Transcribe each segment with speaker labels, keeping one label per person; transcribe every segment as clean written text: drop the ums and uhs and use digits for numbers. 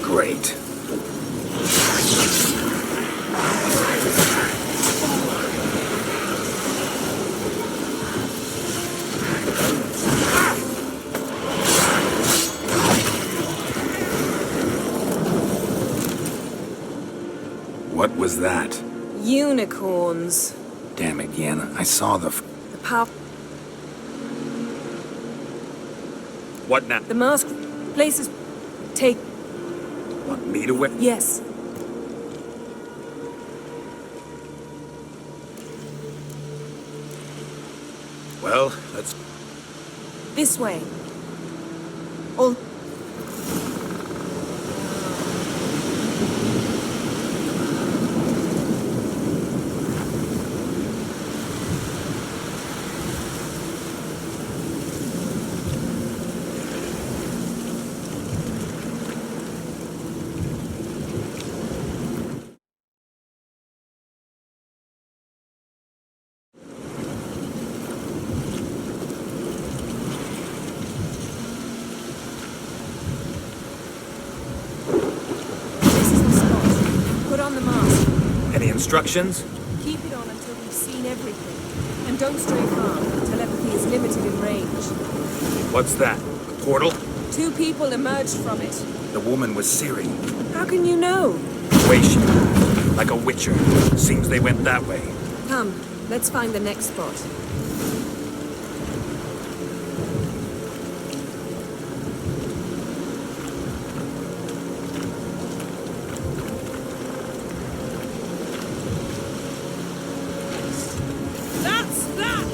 Speaker 1: Great. What was that?
Speaker 2: Unicorns.
Speaker 1: Damn it, Yen. I saw the
Speaker 2: Power.
Speaker 3: What now?
Speaker 2: The mask. Places. Take.
Speaker 1: Want me to wait?
Speaker 2: Yes.
Speaker 1: Well, let's...
Speaker 2: This way. All. This is the spot. Put on the mask.
Speaker 3: Any instructions?
Speaker 2: Keep it on until we've seen everything. And don't stray far. Telepathy is limited in range.
Speaker 3: What's that? A portal?
Speaker 2: 2 people emerged from it.
Speaker 1: The woman was Ciri.
Speaker 2: How can you know?
Speaker 3: The way she moved, like a witcher. Seems they went that way.
Speaker 2: Come, let's find the next spot. That's that!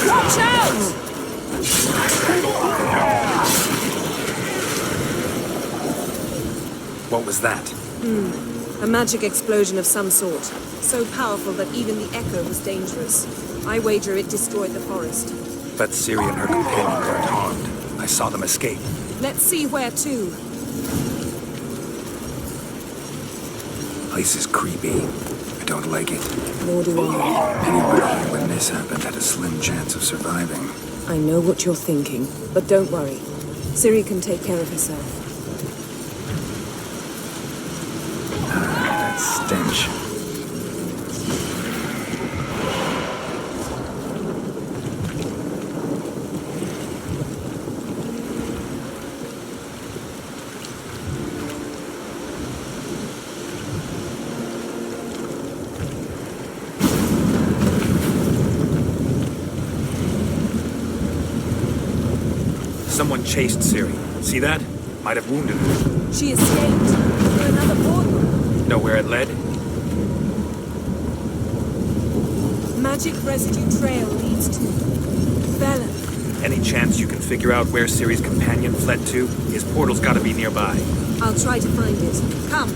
Speaker 2: Watch out!
Speaker 1: What was that?
Speaker 2: A magic explosion of some sort. So powerful that even the echo was dangerous. I wager it destroyed the forest.
Speaker 1: But Ciri and her companion weren't harmed. I saw them escape.
Speaker 2: Let's see where to.
Speaker 1: Place is creepy. I don't like it.
Speaker 2: Nor do I.
Speaker 1: Anyone here when this happened had a slim chance of surviving.
Speaker 2: I know what you're thinking, but don't worry. Ciri can take care of herself.
Speaker 1: That stench.
Speaker 3: Someone chased Ciri. See that? Might have wounded her.
Speaker 2: She escaped. Through another portal.
Speaker 3: Know where it led?
Speaker 2: Magic residue trail leads to Velen.
Speaker 3: Any chance you can figure out where Ciri's companion fled to? His portal's gotta be nearby.
Speaker 2: I'll try to find it. Come.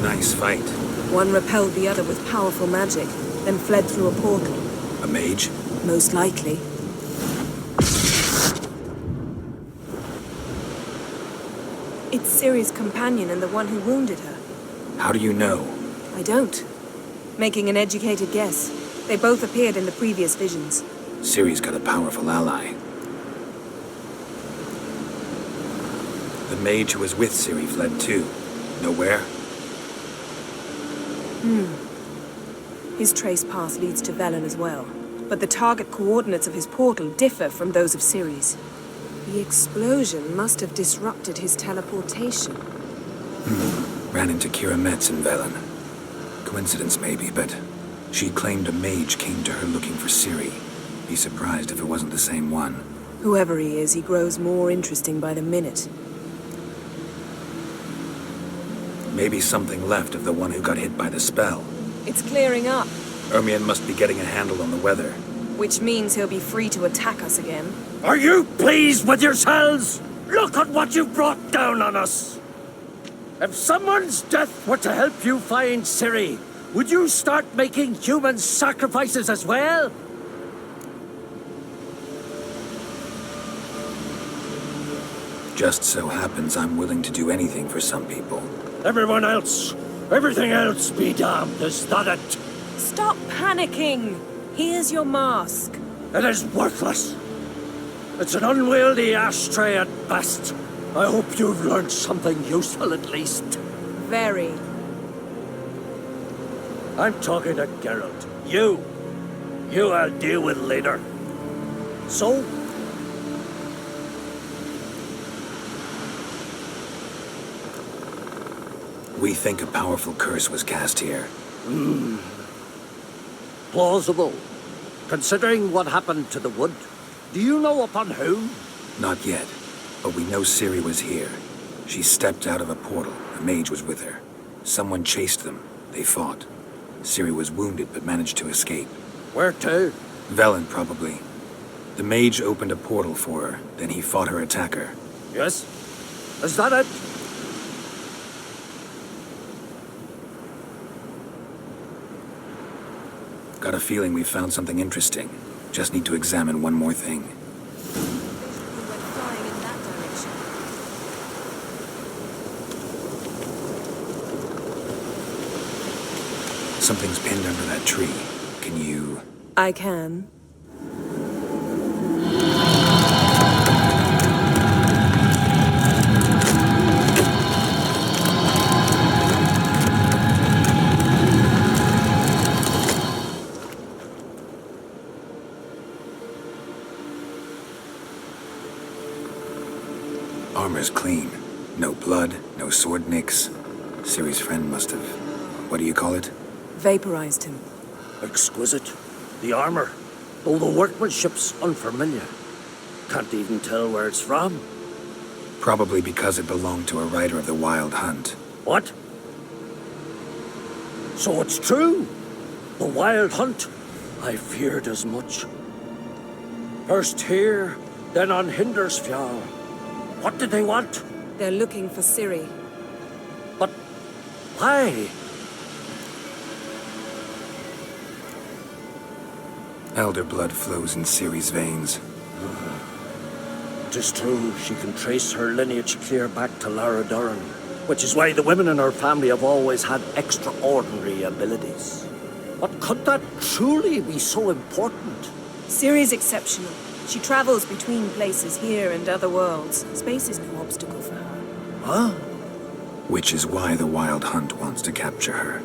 Speaker 3: Nice fight.
Speaker 2: One repelled the other with powerful magic, then fled through a portal.
Speaker 1: A mage?
Speaker 2: Most likely. It's Ciri's companion and the one who wounded her.
Speaker 1: How do you know?
Speaker 2: I don't. Making an educated guess. They both appeared in the previous visions.
Speaker 1: Ciri's got a powerful ally. The mage who was with Ciri fled too. Know where?
Speaker 2: His trace path leads to Velen as well. But the target coordinates of his portal differ from those of Ciri's. The explosion must have disrupted his teleportation.
Speaker 1: Ran into Kira Metz in Velen. Coincidence maybe, but she claimed a mage came to her looking for Ciri. Be surprised if it wasn't the same one.
Speaker 2: Whoever he is, he grows more interesting by the minute.
Speaker 1: Maybe something left of the one who got hit by the spell.
Speaker 2: It's clearing up.
Speaker 3: Ermion must be getting a handle on the weather.
Speaker 2: Which means he'll be free to attack us again.
Speaker 4: Are you pleased with yourselves? Look at what you've brought down on us. If someone's death were to help you find Ciri, would you start making human sacrifices as well?
Speaker 1: Just so happens I'm willing to do anything for some people.
Speaker 4: Everyone else, everything else be damned, is that it?
Speaker 2: Stop panicking! Here's your mask.
Speaker 4: It is worthless. It's an unwieldy ashtray at best. I hope you've learned something useful at least.
Speaker 2: Very.
Speaker 4: I'm talking to Geralt. You I'll deal with later. So?
Speaker 1: We think a powerful curse was cast here.
Speaker 4: Plausible. Considering what happened to the wood. Do you know upon whom?
Speaker 1: Not yet, but we know Ciri was here. She stepped out of a portal. A mage was with her. Someone chased them. They fought. Ciri was wounded but managed to escape.
Speaker 4: Where to?
Speaker 1: Velen, probably. The mage opened a portal for her, then he fought her attacker.
Speaker 4: Yes? Is that it?
Speaker 1: Got a feeling we found something interesting. Just need to examine one more thing.
Speaker 2: We went flying in that direction.
Speaker 1: Something's pinned under that tree. Can you...
Speaker 2: I can.
Speaker 1: Armor's clean. No blood, no sword nicks. Ciri's friend must have... What do you call it?
Speaker 2: Vaporized him.
Speaker 4: Exquisite. The armor, though the workmanship's unfamiliar. Can't even tell where it's from.
Speaker 1: Probably because it belonged to a rider of the Wild Hunt.
Speaker 4: What? So it's true? The Wild Hunt? I feared as much. First here, then on Hindersfjall. What did they want?
Speaker 2: They're looking for Ciri.
Speaker 4: But why?
Speaker 1: Elder blood flows in Ciri's veins.
Speaker 4: It is true, she can trace her lineage clear back to Lara Duran, which is why the women in her family have always had extraordinary abilities. But could that truly be so important?
Speaker 2: Ciri's exceptional. She travels between places here and other worlds. Space is no obstacle for her.
Speaker 4: Huh?
Speaker 1: Which is why the Wild Hunt wants to capture her.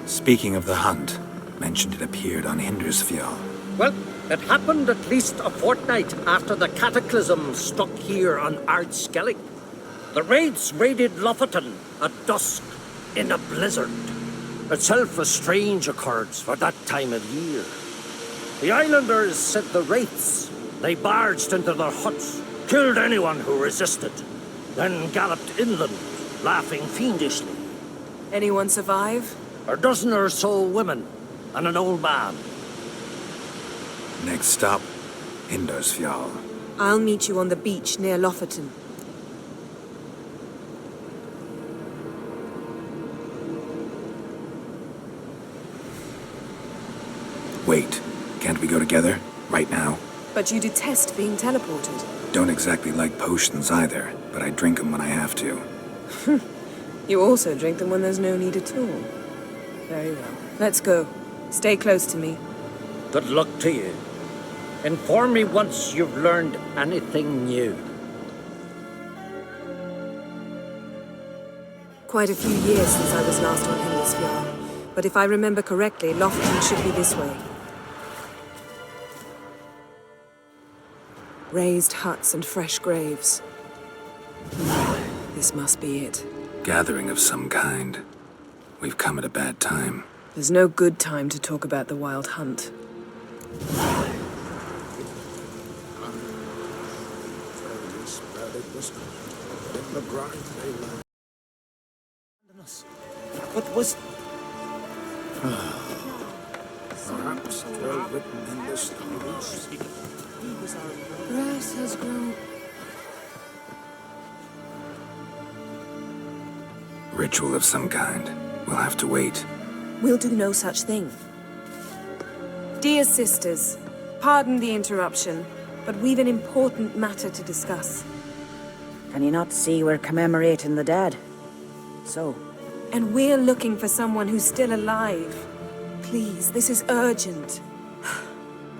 Speaker 1: Speaking of the hunt, mentioned it appeared on Hindersfjall.
Speaker 4: Well, it happened at least a fortnight after the cataclysm struck here on Ardskellig. The raids raided Lofoten at dusk in a blizzard. Itself a strange occurrence for that time of year. The islanders said the wraiths. They barged into their huts, killed anyone who resisted, then galloped inland, laughing fiendishly.
Speaker 2: Anyone survive?
Speaker 4: A dozen or so women, and an old man.
Speaker 1: Next stop, Hindersfjall.
Speaker 2: I'll meet you on the beach near Lofoten.
Speaker 1: Wait, can't we go together? Right now?
Speaker 2: But you detest being teleported.
Speaker 1: Don't exactly like potions either, but I drink them when I have to.
Speaker 2: You also drink them when there's no need at all. Very well. Let's go. Stay close to me.
Speaker 4: Good luck to you. Inform me once you've learned anything new.
Speaker 2: Quite a few years since I was last on Hindersfjall. But if I remember correctly, Lofoten should be this way. Raised huts and fresh graves. This must be it.
Speaker 1: Gathering of some kind. We've come at a bad time.
Speaker 2: There's no good time to talk about the Wild Hunt.
Speaker 4: us. But was...
Speaker 5: Perhaps they're written in the stars.
Speaker 2: Grass has grown.
Speaker 1: Ritual of some kind. We'll have to wait.
Speaker 2: We'll do no such thing. Dear sisters, pardon the interruption, but we've an important matter to discuss.
Speaker 6: Can you not see we're commemorating the dead? So,
Speaker 2: And we're looking for someone who's still alive. Please, this is urgent.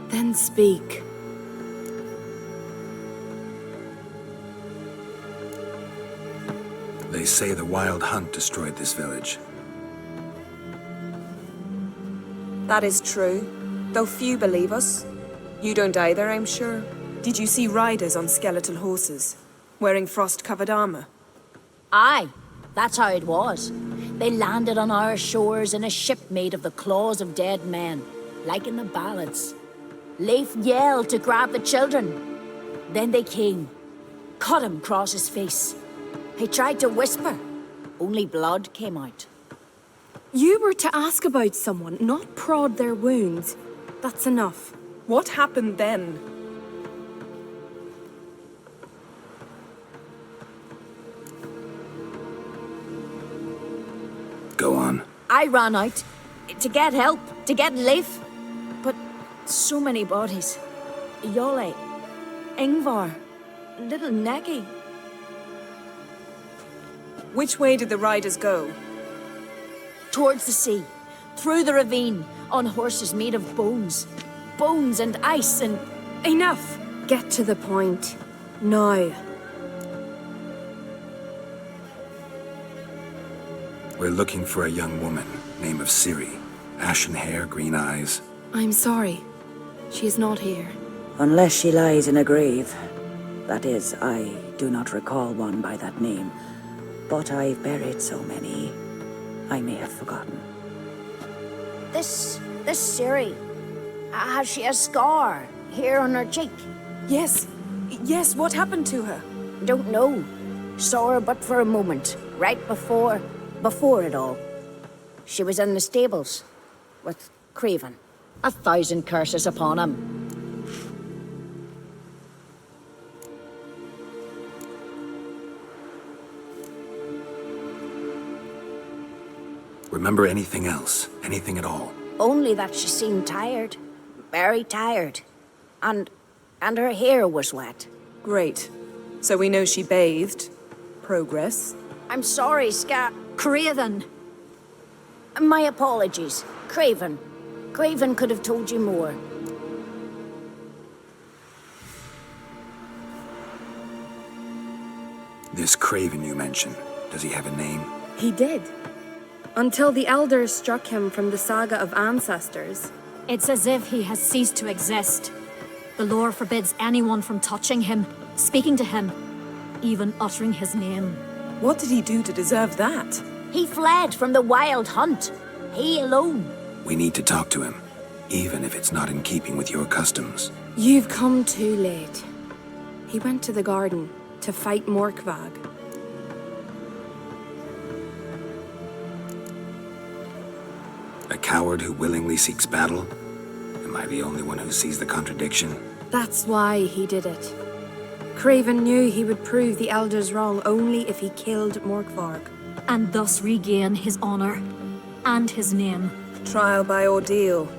Speaker 7: Then speak.
Speaker 1: They say the Wild Hunt destroyed this village.
Speaker 2: That is true, though few believe us. You don't either, I'm sure. Did you see riders on skeletal horses, wearing frost-covered armor?
Speaker 8: Aye, that's how it was. They landed on our shores in a ship made of the claws of dead men, like in the ballads. Leif yelled to grab the children. Then they came, cut him across his face. He tried to whisper, only blood came out.
Speaker 7: You were to ask about someone, not prod their wounds. That's enough.
Speaker 2: What happened then?
Speaker 1: Go on.
Speaker 8: I ran out to get help, to get Leif. But so many bodies. Yolle, Ingvar, little Neki.
Speaker 2: Which way did the riders go?
Speaker 8: Towards the sea, through the ravine, on horses made of bones. Bones and ice and...
Speaker 7: Enough! Get to the point. Now.
Speaker 1: We're looking for a young woman, name of Ciri. Ashen hair, green eyes.
Speaker 7: I'm sorry. She is not here.
Speaker 6: unless she lies in a grave. That is, I do not recall one by that name. But I've buried so many, I may have forgotten.
Speaker 8: This Ciri, has she a scar here on her cheek?
Speaker 2: Yes. Yes, what happened to her?
Speaker 8: Don't know. Saw her but for a moment, right before it all. She was in the stables with Craven. 1,000 curses upon him.
Speaker 1: Remember anything else? Anything at all?
Speaker 8: Only that she seemed tired. Very tired. And her hair was wet.
Speaker 2: Great. So we know she bathed. Progress.
Speaker 8: I'm sorry,
Speaker 9: Craven!
Speaker 8: My apologies. Craven. Craven could have told you more.
Speaker 1: This Craven you mentioned, does he have a name?
Speaker 7: He did. Until the elders struck him from the saga of ancestors.
Speaker 9: It's as if he has ceased to exist. The lore forbids anyone from touching him, speaking to him, even uttering his name.
Speaker 2: What did he do to deserve that?
Speaker 8: He fled from the Wild Hunt. He alone.
Speaker 1: We need to talk to him, even if it's not in keeping with your customs.
Speaker 7: You've come too late. He went to the garden to fight Morkvag.
Speaker 1: A coward who willingly seeks battle? Am I the only one who sees the contradiction?
Speaker 7: That's why he did it. Craven knew he would prove the elders wrong only if he killed Morkvarg.
Speaker 9: And thus regain his honor and his name.
Speaker 2: Trial by ordeal.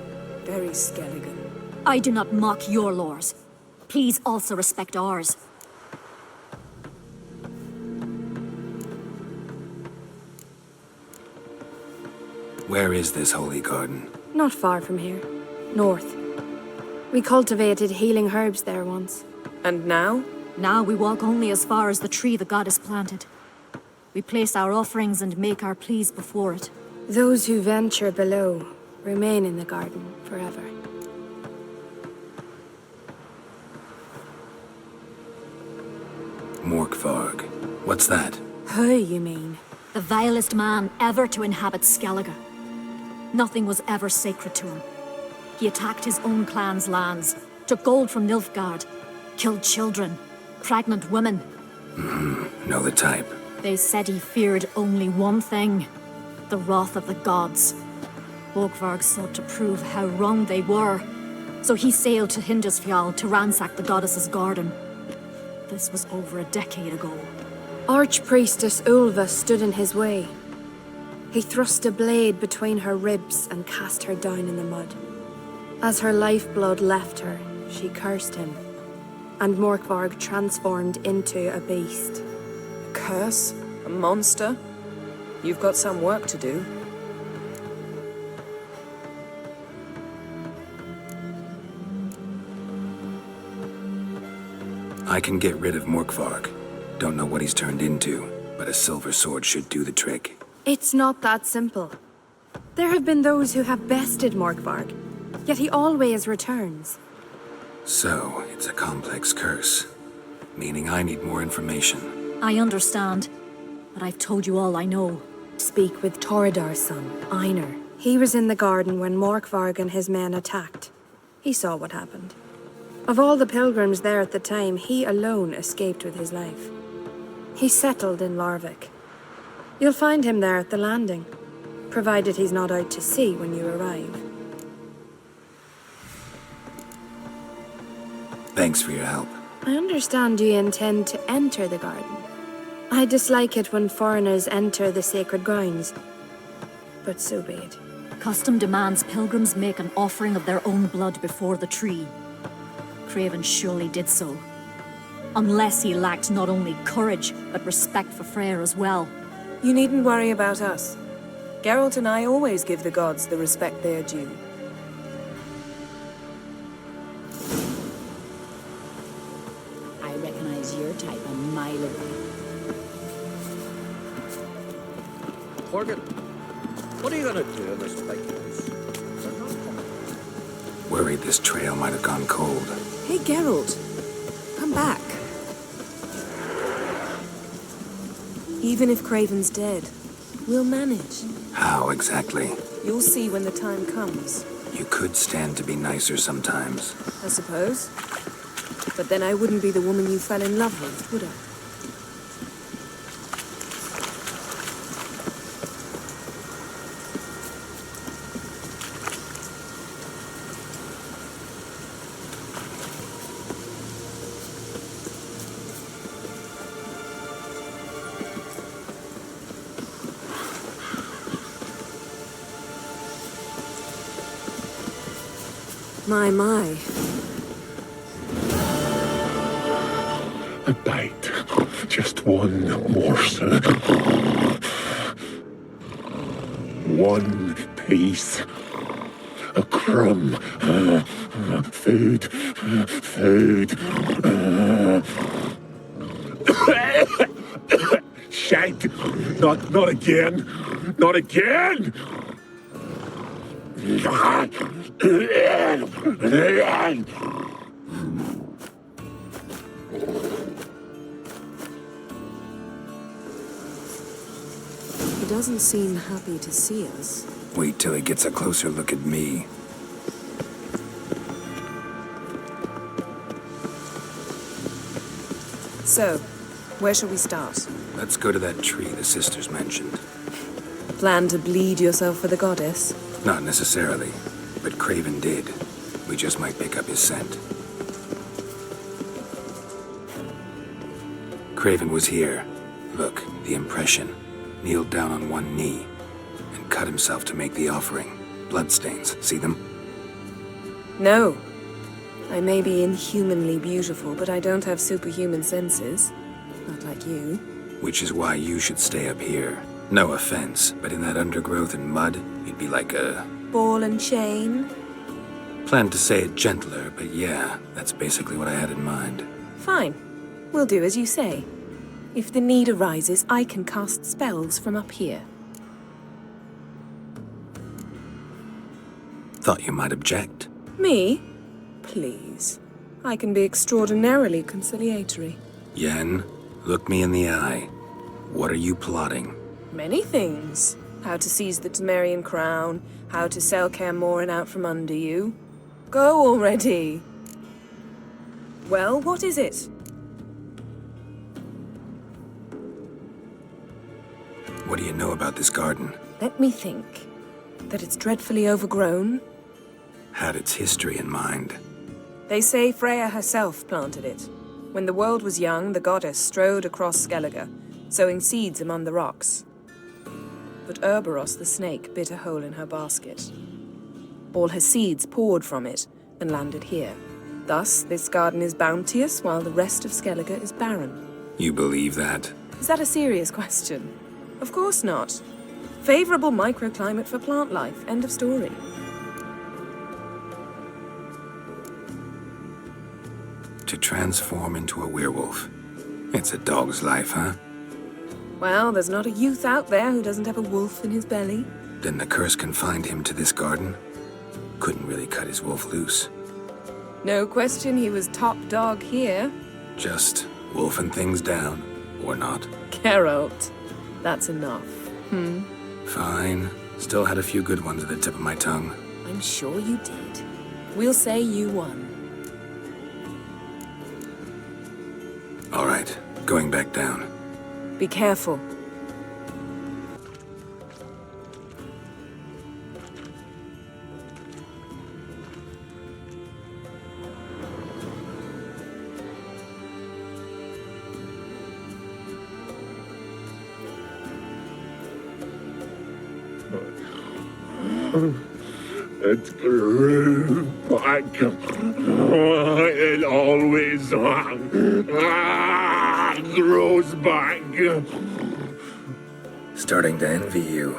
Speaker 2: Very Skelligan.
Speaker 9: I do not mock your laws. Please also respect ours.
Speaker 1: Where is this holy garden?
Speaker 7: Not far from here. North. We cultivated healing herbs there once.
Speaker 2: And now?
Speaker 9: Now we walk only as far as the tree the goddess planted. We place our offerings and make our pleas before it.
Speaker 7: Those who venture below remain in the garden forever.
Speaker 1: Morkvarg. What's that?
Speaker 7: Who, you mean?
Speaker 9: The vilest man ever to inhabit Skellige. Nothing was ever sacred to him. He attacked his own clan's lands, took gold from Nilfgaard, killed children, pregnant women.
Speaker 1: Know the type.
Speaker 9: They said he feared only one thing, the wrath of the gods. Borgvarg sought to prove how wrong they were, so he sailed to Hindisfjall to ransack the goddess's garden. This was over a decade ago.
Speaker 7: Archpriestess Ulva stood in his way. He thrust a blade between her ribs and cast her down in the mud. As her lifeblood left her, she cursed him, and Morkvarg transformed into a beast.
Speaker 2: A curse? A monster? You've got some work to do.
Speaker 1: I can get rid of Morkvarg. Don't know what he's turned into, but a silver sword should do the trick.
Speaker 7: It's not that simple. There have been those who have bested Morkvarg, yet he always returns.
Speaker 1: So, it's a complex curse, meaning I need more information.
Speaker 9: I understand, but I've told you all I know.
Speaker 7: Speak with Toradar's son, Einar. He was in the garden when Morkvarg and his men attacked. He saw what happened. Of all the pilgrims there at the time, he alone escaped with his life. He settled in Larvik. You'll find him there at the landing, provided he's not out to sea when you arrive.
Speaker 1: Thanks for your help.
Speaker 7: I understand you intend to enter the garden. I dislike it when foreigners enter the sacred grounds, but so be it.
Speaker 9: Custom demands pilgrims make an offering of their own blood before the tree. Craven surely did so. Unless he lacked not only courage, but respect for Freyr as well.
Speaker 2: You needn't worry about us. Geralt and I always give the gods the respect they are due.
Speaker 8: I recognize your type a mile away.
Speaker 4: Horgan, what are you gonna do in this big house?
Speaker 1: Worried this trail might have gone cold.
Speaker 2: Hey, Geralt. Come back. Even if Craven's dead, we'll manage.
Speaker 1: How exactly?
Speaker 2: You'll see when the time comes.
Speaker 1: You could stand to be nicer sometimes.
Speaker 2: I suppose. But then I wouldn't be the woman you fell in love with, would I? My.
Speaker 5: A bite. Just one morsel. One piece. A crumb. Food. Shite. Not again. Not again.
Speaker 2: He doesn't seem happy to see us.
Speaker 1: Wait till he gets a closer look at me.
Speaker 2: So, where shall we start?
Speaker 1: Let's go to that tree the sisters mentioned.
Speaker 2: Plan to bleed yourself for the goddess?
Speaker 1: Not necessarily, but Craven did. We just might pick up his scent. Craven was here. Look, the impression. Kneeled down on one knee and cut himself to make the offering. Bloodstains, see them?
Speaker 2: No. I may be inhumanly beautiful, but I don't have superhuman senses. Not like you.
Speaker 1: Which is why you should stay up here. No offense, but in that undergrowth and mud, you'd be like a...
Speaker 2: Ball and chain?
Speaker 1: Planned to say it gentler, but yeah, that's basically what I had in mind.
Speaker 2: Fine. We'll do as you say. If the need arises, I can cast spells from up here.
Speaker 1: Thought you might object.
Speaker 2: Me? Please. I can be extraordinarily conciliatory.
Speaker 1: Yen, look me in the eye. What are you plotting?
Speaker 2: Many things. How to seize the Temerian crown, how to sell Kaer Morhen out from under you. Go already! Well, what is it?
Speaker 1: What do you know about this garden?
Speaker 2: Let me think. That it's dreadfully overgrown.
Speaker 1: Had its history in mind.
Speaker 2: They say Freya herself planted it. When the world was young, the goddess strode across Skellige, sowing seeds among the rocks. But Urboros the snake bit a hole in her basket. All her seeds poured from it and landed here. Thus, this garden is bounteous while the rest of Skellige is barren.
Speaker 1: You believe that?
Speaker 2: Is that a serious question? Of course not. Favorable microclimate for plant life. End of story.
Speaker 1: To transform into a werewolf. It's a dog's life, huh?
Speaker 2: Well, there's not a youth out there who doesn't have a wolf in his belly.
Speaker 1: Then the curse confined him to this garden? Couldn't really cut his wolf loose.
Speaker 2: No question he was top dog here.
Speaker 1: Just wolfing things down, or not.
Speaker 2: Geralt. That's enough.
Speaker 1: Fine. Still had a few good ones at the tip of my tongue.
Speaker 2: I'm sure you did. We'll say you won.
Speaker 1: All right, going back down.
Speaker 2: Be careful.
Speaker 5: It grew back. It always grows back.
Speaker 1: Starting to envy you.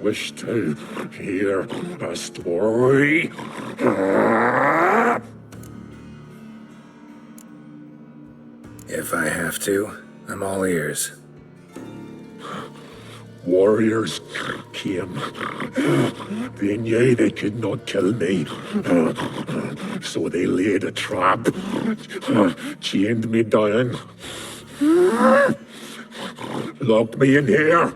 Speaker 5: Wish to hear a story?
Speaker 1: If I have to, I'm all ears.
Speaker 5: Warriors came. They knew they could not kill me. So they laid a trap. Chained me down. Locked me in here.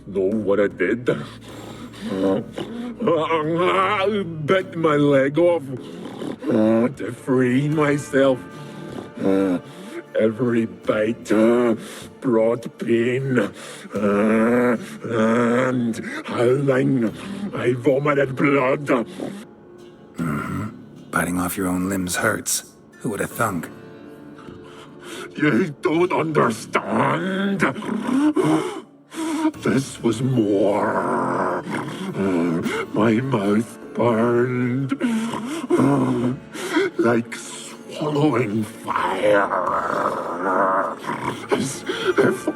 Speaker 5: Know what I did? I bit my leg off to free myself. Every bite brought pain, and howling, I vomited blood.
Speaker 1: Biting off your own limbs hurts. Who would have thunk?
Speaker 5: You don't understand. This was more. My mouth burned like swallowing fire, as if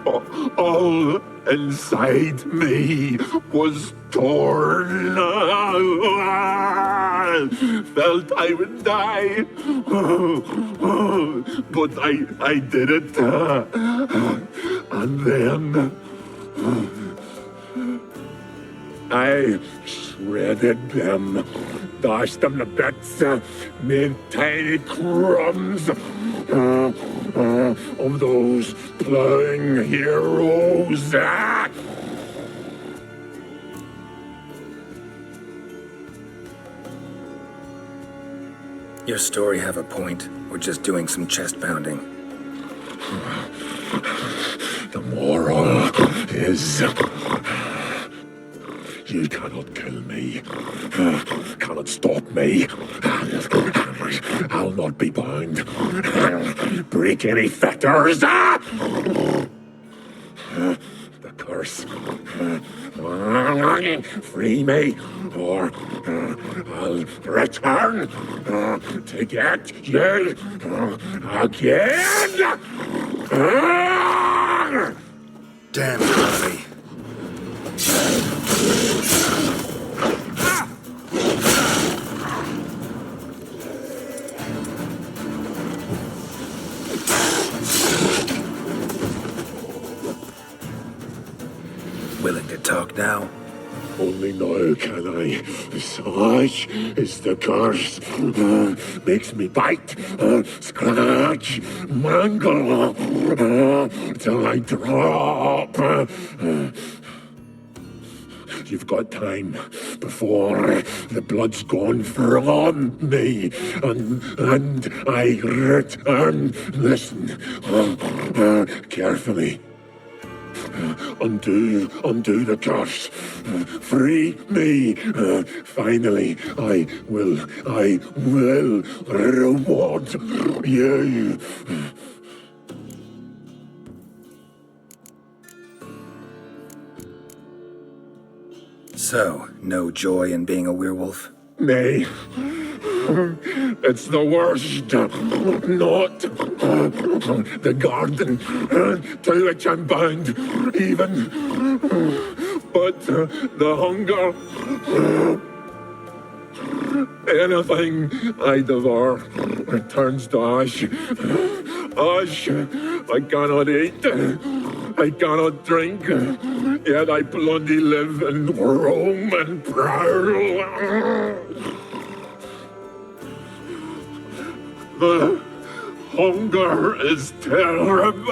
Speaker 5: all inside me was torn. Felt I would die, but I did it, and then I shredded them, dashed them to bits, made tiny crumbs of those plowing heroes.
Speaker 1: Your story have a point, or just doing some chest pounding?
Speaker 5: The moral is, you cannot kill me, cannot stop me. I'll not be bound, break any fetters. The curse. Free me, or I'll return to get you again.
Speaker 1: Damn, Charlie. Willing to talk now?
Speaker 5: Only now can I. Such is the curse. Makes me bite, scratch, mangle, till I drop. you've got time before the blood's gone from me and I return. Listen carefully. Undo the curse. Free me. Finally, I will reward you.
Speaker 1: So, no joy in being a werewolf?
Speaker 5: Nay. It's the worst. Not the garden to which I'm bound, even. But the hunger. Anything I devour turns to ash. Ash. I cannot eat. I cannot drink. Yet I bloody live and roam and prowl. The hunger is terrible.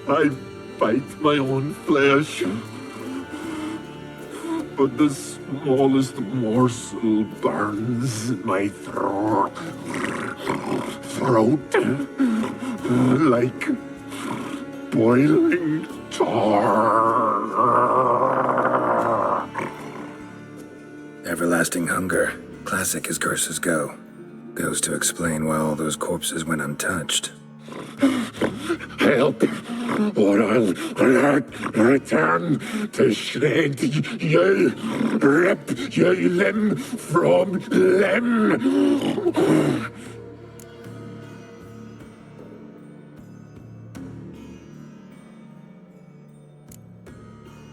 Speaker 5: I bite my own flesh, but the smallest morsel burns my throat like boiling tar.
Speaker 1: Everlasting hunger. Classic as curses go. Goes to explain why all those corpses went untouched.
Speaker 5: Help, or I'll return to shred you, rip you limb from limb.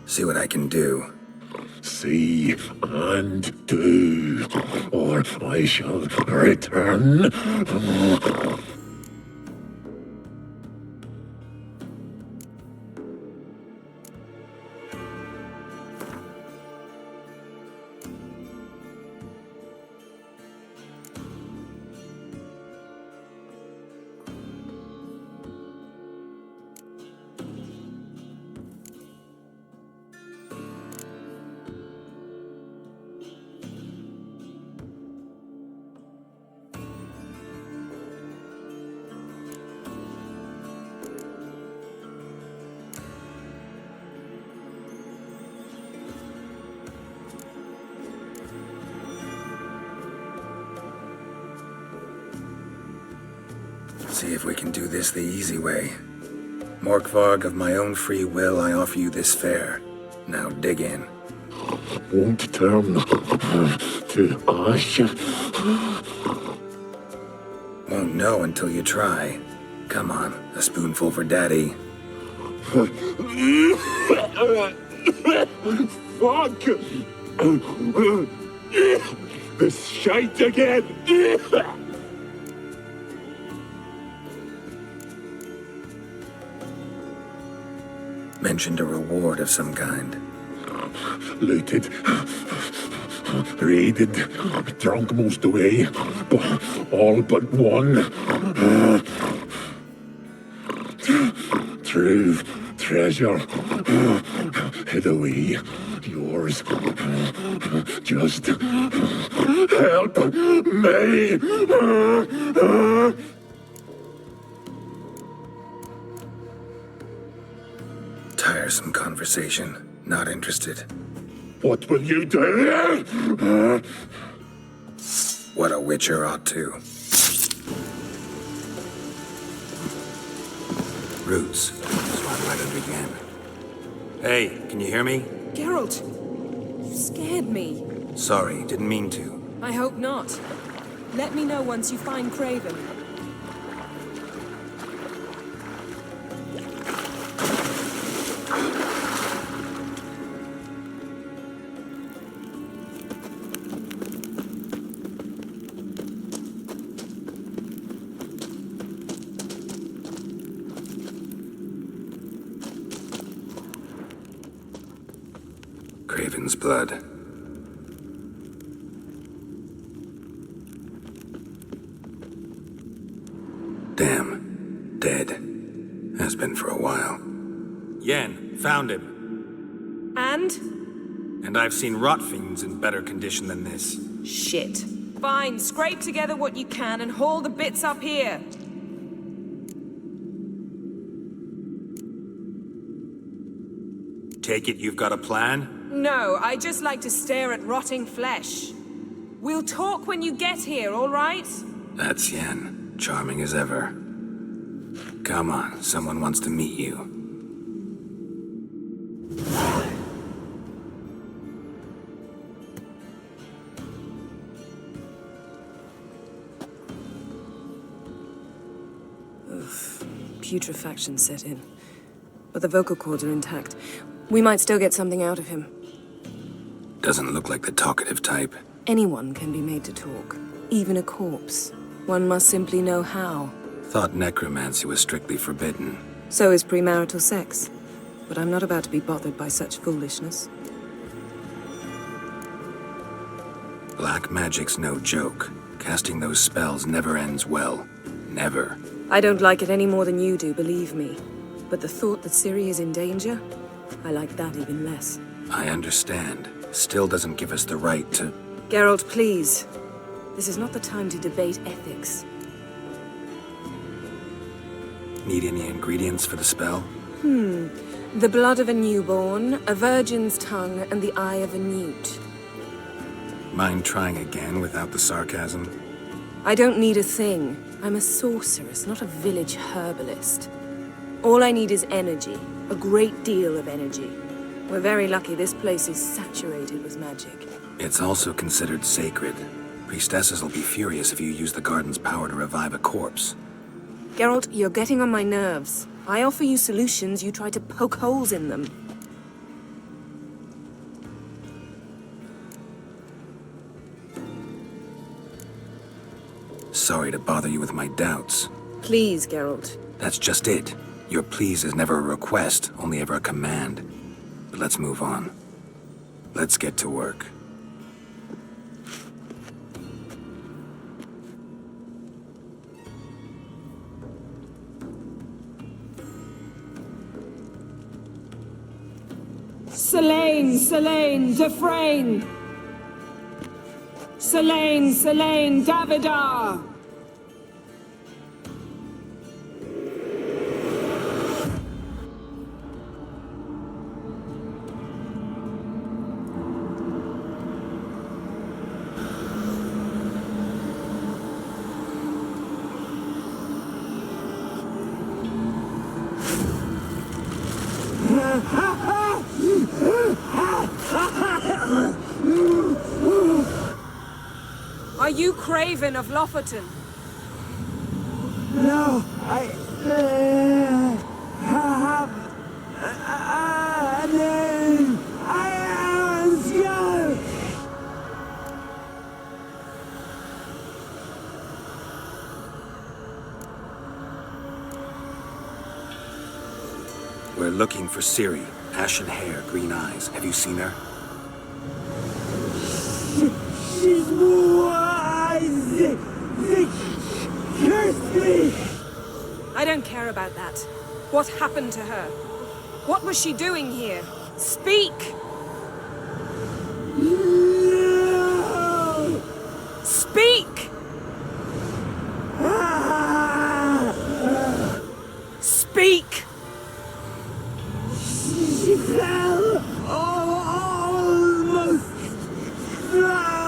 Speaker 1: See what I can do.
Speaker 5: See and do, or I shall return.
Speaker 1: See if we can do this the easy way. Morkvarg, of my own free will, I offer you this fare. Now dig in.
Speaker 5: Won't turn to ash.
Speaker 1: Won't know until you try. Come on, a spoonful for Daddy.
Speaker 5: Fuck! This shite again!
Speaker 1: Mentioned a reward of some kind.
Speaker 5: Looted, raided, drunk most away, all but one. True treasure hid away. Yours. Just help me.
Speaker 1: Tiresome conversation. Not interested.
Speaker 5: What will you do?
Speaker 1: What a witcher ought to. Roots. Swat right under again. Hey, can you hear me?
Speaker 2: Geralt, you scared me.
Speaker 1: Sorry, didn't mean to.
Speaker 2: I hope not. Let me know once you find Craven.
Speaker 1: Craven's blood. Damn. Dead. Has been for a while.
Speaker 3: Yen, Found him.
Speaker 2: And?
Speaker 3: And I've seen rot fiends in better condition than this.
Speaker 2: Shit. Fine, scrape together what you can and haul the bits up here.
Speaker 3: Take it you've got a plan?
Speaker 2: No, I just like to stare at rotting flesh. We'll talk when you get here, all right?
Speaker 1: That's Yen, charming as ever. Come on, someone wants to meet you.
Speaker 2: Putrefaction set in. But the vocal cords are intact. We might still get something out of him.
Speaker 1: Doesn't look like the talkative type.
Speaker 2: Anyone can be made to talk. Even a corpse. One must simply know how.
Speaker 1: Thought necromancy was strictly forbidden.
Speaker 2: So is premarital sex. But I'm not about to be bothered by such foolishness.
Speaker 1: Black magic's no joke. Casting those spells never ends well. Never.
Speaker 2: I don't like it any more than you do, believe me. But the thought that Ciri is in danger, I like that even less.
Speaker 1: I understand. Still doesn't give us the right to...
Speaker 2: Geralt, please. This is not the time to debate ethics.
Speaker 1: Need any ingredients for the spell?
Speaker 2: The blood of a newborn, a virgin's tongue, and the eye of a newt.
Speaker 1: Mind trying again without the sarcasm?
Speaker 2: I don't need a thing. I'm a sorceress, not a village herbalist. All I need is energy. A great deal of energy. We're very lucky this place is saturated with magic.
Speaker 1: It's also considered sacred. Priestesses will be furious if you use the garden's power to revive a corpse.
Speaker 2: Geralt, you're getting on my nerves. I offer you solutions, you try to poke holes in them.
Speaker 1: Sorry to bother you with my doubts.
Speaker 2: Please, Geralt.
Speaker 1: That's just it. Your please is never a request, only ever a command. But let's move on. Let's get to work.
Speaker 2: Selene, Selene, Dufresne! Selene, Selene, Davidar! Are you Craven of Lofoten?
Speaker 10: No, I have a name. I am Skull.
Speaker 1: We're looking for Ciri. Ashen hair, green eyes. Have you seen her?
Speaker 10: She's wise. They cursed me.
Speaker 2: I don't care about that. What happened to her? What was she doing here? Speak!
Speaker 10: No.
Speaker 2: Speak! Speak!
Speaker 10: She fell almost drowned.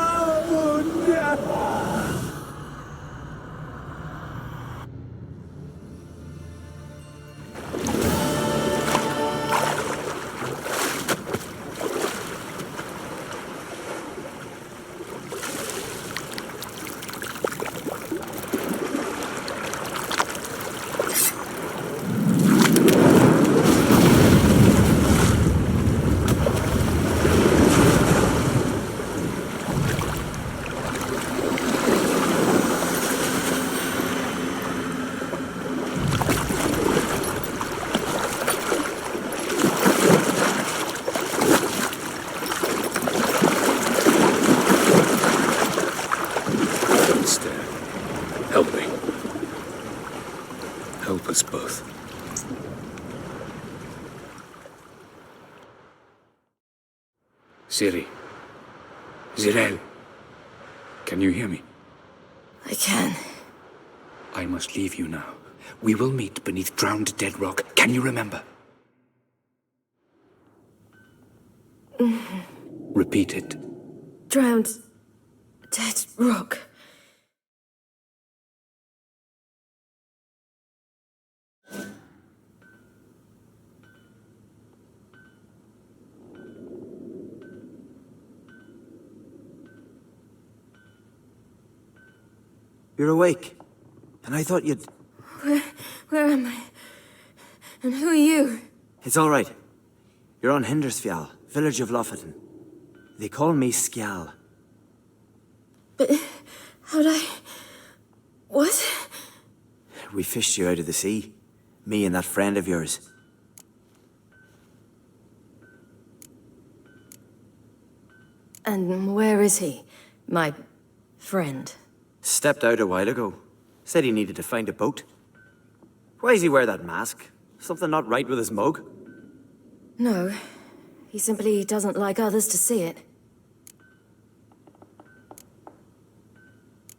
Speaker 1: Help me. Help us both. Ciri. Zirael. Can you hear me?
Speaker 7: I can.
Speaker 1: I must leave you now. We will meet beneath drowned dead rock. Can you remember? Repeat it.
Speaker 7: Drowned. Dead rock.
Speaker 10: You're awake. And I thought you'd...
Speaker 7: Where am I? And who are you?
Speaker 10: It's all right. You're on Hindersfjall, village of Lofoten. They call me Skjal.
Speaker 7: But how'd I... What?
Speaker 10: We fished you out of the sea. Me and that friend of yours.
Speaker 7: And where is he? My friend.
Speaker 10: Stepped out a while ago. Said he needed to find a boat. Why does he wear that mask? Something not right with his mug?
Speaker 7: No. He simply doesn't like others to see it.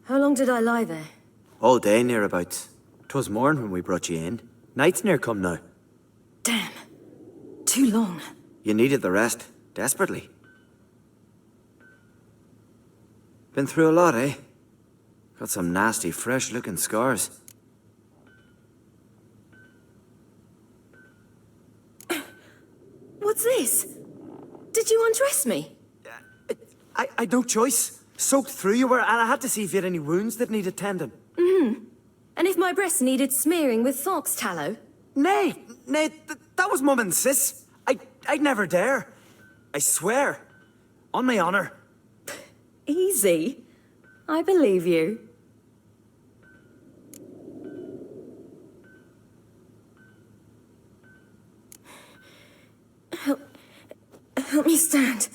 Speaker 7: How long did I lie there?
Speaker 10: All day nearabouts. 'Twas morn when we brought you in. Night's near come now.
Speaker 7: Damn. Too long.
Speaker 10: You needed the rest, desperately. Been through a lot, eh? Got some nasty, fresh-looking scars.
Speaker 7: What's this? Did you undress me?
Speaker 10: I'd no choice. Soaked through you were, and I had to see if you had any wounds that needed tending.
Speaker 7: And if my breasts needed smearing with fox tallow?
Speaker 10: Nay, that was Mum and Sis. I'd never dare. I swear. On my honor.
Speaker 7: Easy. I believe you. Help me stand.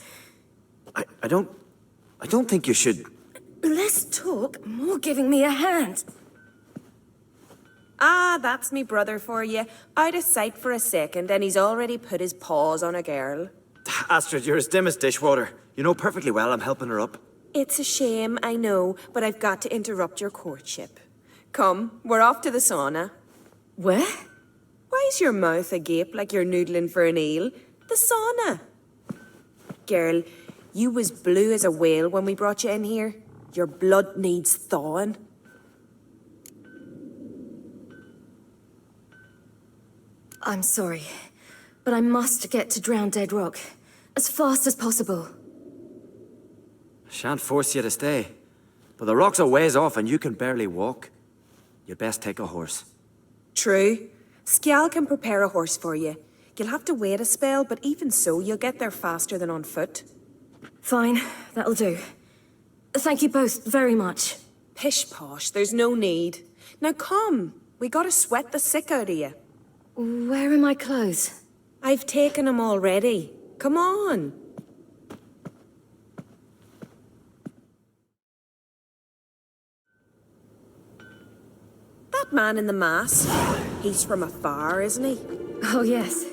Speaker 10: I don't think you should...
Speaker 7: Less talk, more giving me a hand.
Speaker 2: Ah, that's me brother for you. Out of sight for a second, and he's already put his paws on a girl.
Speaker 10: Astrid, you're as dim as dishwater. You know perfectly well I'm helping her up.
Speaker 2: It's a shame, I know, but I've got to interrupt your courtship. Come, we're off to the sauna.
Speaker 7: Where?
Speaker 2: Why is your mouth agape like you're noodling for an eel? The sauna. Girl, you was blue as a whale when we brought you in here. Your blood needs thawing.
Speaker 7: I'm sorry, but I must get to Drowned Dead Rock as fast as possible.
Speaker 10: Shan't force you to stay. But the rock's a ways off and you can barely walk. You'd best take a horse.
Speaker 2: True. Skjal can prepare a horse for you. You'll have to wait a spell, but even so, you'll get there faster than on foot.
Speaker 7: Fine, that'll do. Thank you both very much.
Speaker 2: Pish-posh, there's no need. Now come, we gotta sweat the sick out of you.
Speaker 7: Where are my clothes?
Speaker 2: I've taken them already. Come on. That man in the mask, he's from afar, isn't he?
Speaker 7: Oh, yes.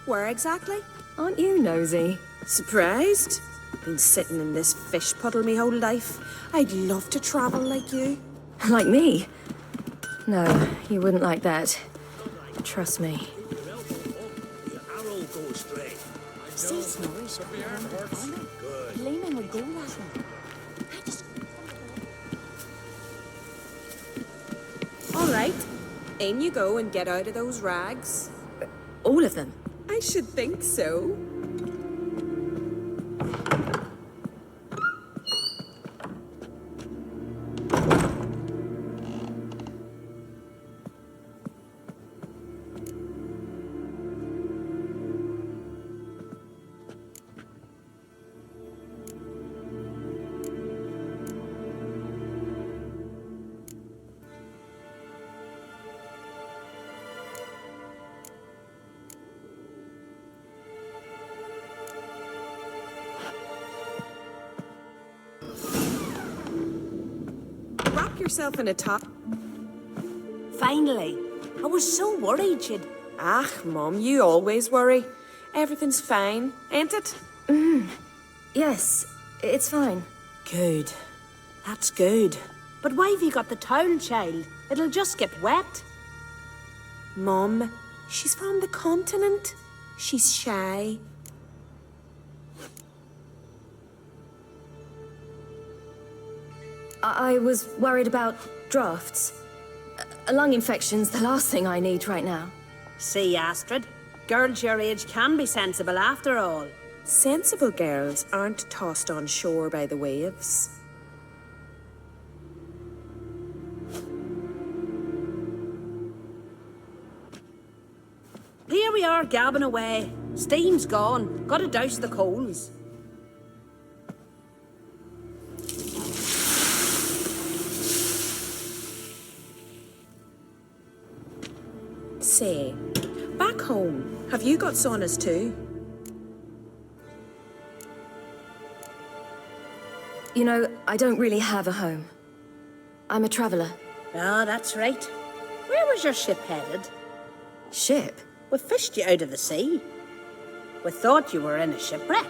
Speaker 2: Where exactly?
Speaker 7: Aren't you nosy?
Speaker 2: Surprised? Been sitting in this fish puddle me whole life. I'd love to travel like you.
Speaker 7: Like me? No, you wouldn't like that. Trust me.
Speaker 2: All right, in you go and get out of those rags.
Speaker 7: All of them?
Speaker 2: I should think so. yourself in a top.
Speaker 8: Finally. I was so worried you'd...
Speaker 2: Ah, Mum, you always worry. Everything's fine, ain't it?
Speaker 7: Yes, it's fine.
Speaker 8: Good. That's good. But why have you got the towel, child? It'll just get wet.
Speaker 2: Mum, she's from the continent. She's shy.
Speaker 7: I was worried about drafts. A lung infection's the last thing I need right now.
Speaker 11: See, Astrid, girls your age can be sensible after all.
Speaker 2: Sensible girls aren't tossed on shore by the waves.
Speaker 11: Here we are gabbing away. Steam's gone. Gotta douse the coals.
Speaker 2: Say, back home, have you got saunas too?
Speaker 7: You know, I don't really have a home. I'm a traveller.
Speaker 11: Ah, that's right. Where was your ship headed?
Speaker 7: Ship?
Speaker 11: We fished you out of the sea. We thought you were in a shipwreck.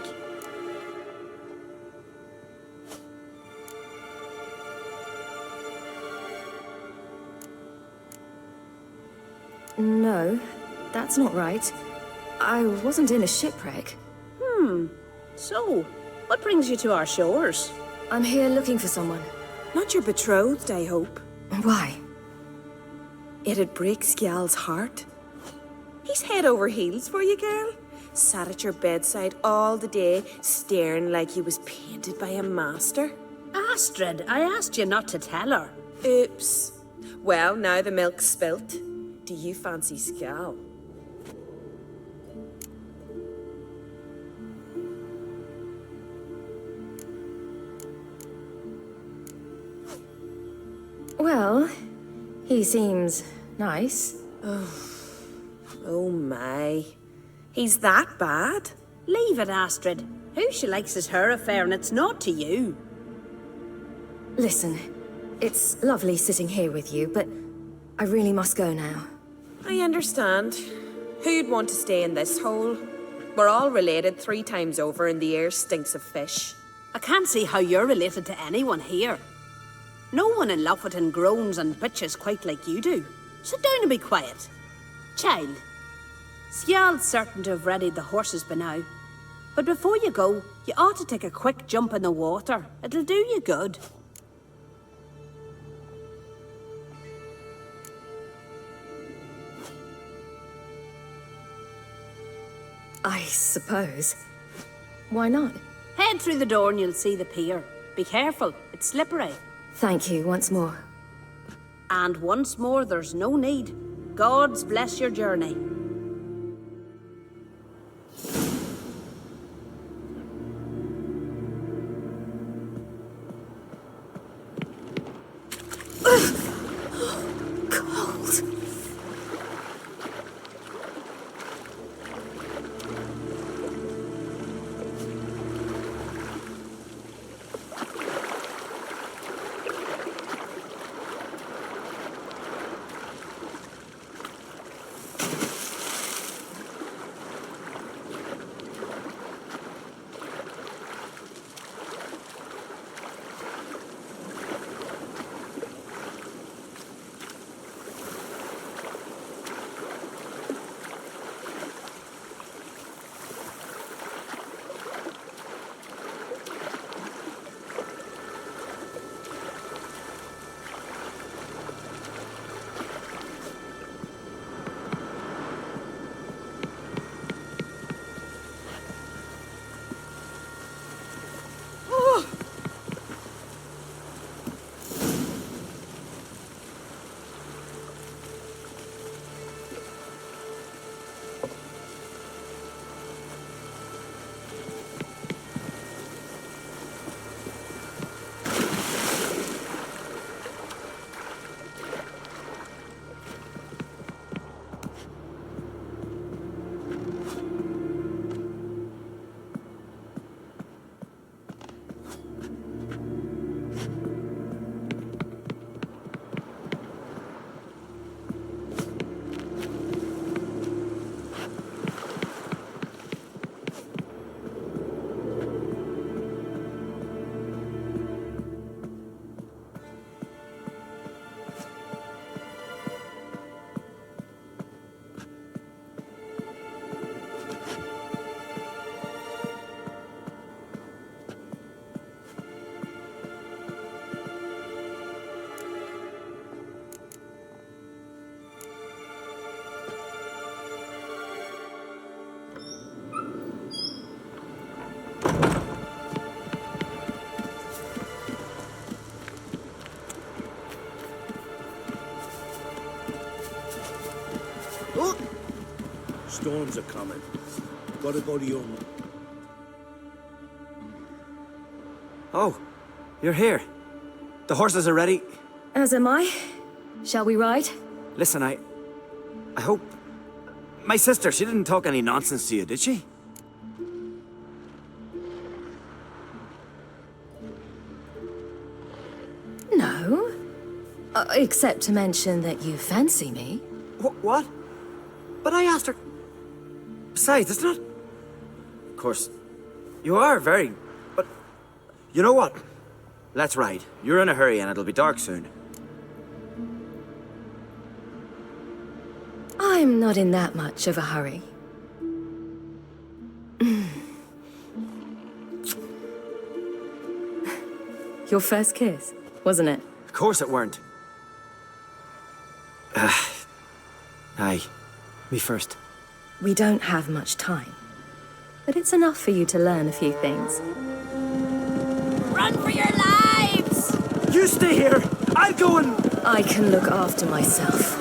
Speaker 7: No, that's not right. I wasn't in a shipwreck.
Speaker 11: So, what brings you to our shores?
Speaker 7: I'm here looking for someone.
Speaker 2: Not your betrothed, I hope.
Speaker 7: Why?
Speaker 2: It'd break Skjal's heart. He's head over heels for you, girl. Sat at your bedside all the day, staring like he was painted by a master.
Speaker 11: Astrid, I asked you not to tell her.
Speaker 2: Oops. Well, now the milk's spilt. Do you fancy Skjal?
Speaker 7: Well, he seems nice.
Speaker 2: Oh my. He's that bad?
Speaker 11: Leave it, Astrid. Who she likes is her affair, and it's not to you.
Speaker 7: Listen, it's lovely sitting here with you, but I really must go now.
Speaker 2: I understand. Who'd want to stay in this hole? We're all related 3 times over, and the air stinks of fish.
Speaker 11: I can't see how you're related to anyone here. No one in Lofoten groans and bitches quite like you do. Sit down and be quiet. Child, Skjal's certain to have readied the horses by now. But before you go, you ought to take a quick jump in the water. It'll do you good.
Speaker 7: I suppose. Why not?
Speaker 11: Head through the door and you'll see the pier. Be careful, it's slippery.
Speaker 7: Thank you once more.
Speaker 11: And once more, there's no need. God's bless your journey.
Speaker 7: Cold.
Speaker 12: storms are coming. Gotta go to your...
Speaker 10: Oh, you're here. The horses are ready.
Speaker 13: As am I. Shall we ride?
Speaker 10: Listen, I hope... My sister, she didn't talk any nonsense to you, did she?
Speaker 13: No. Except to mention that you fancy me.
Speaker 10: What? But I asked her... Besides, it's not... Of course, you are very... But... You know what? Let's ride. You're in a hurry and it'll be dark soon.
Speaker 13: I'm not in that much of a hurry. Your first kiss, wasn't it?
Speaker 10: Of course it weren't. Aye. Me first.
Speaker 13: We don't have much time. But it's enough for you to learn a few things.
Speaker 8: Run for your lives!
Speaker 10: You stay here! I'll go and...
Speaker 13: I can look after myself.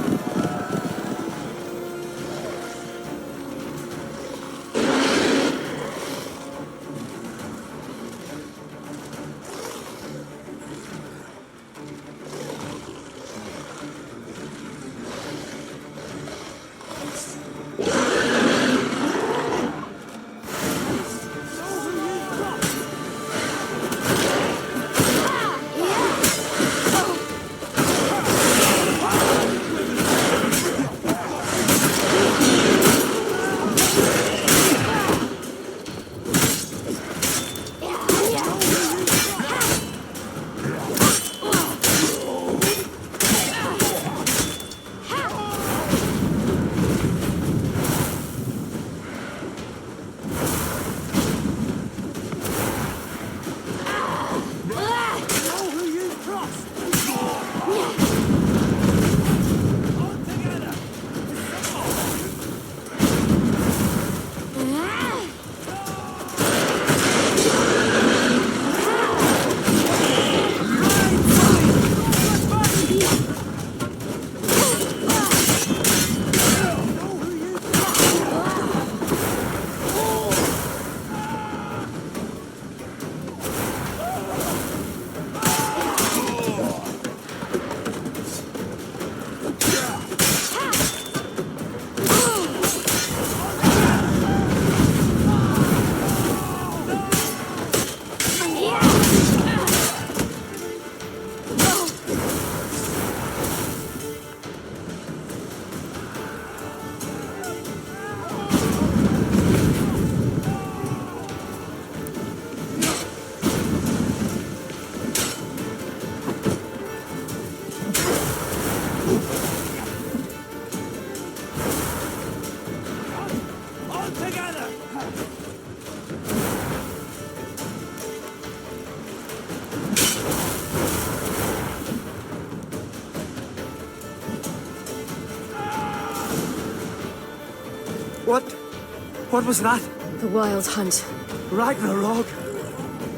Speaker 10: What was that?
Speaker 13: The Wild Hunt.
Speaker 10: Ragnarok?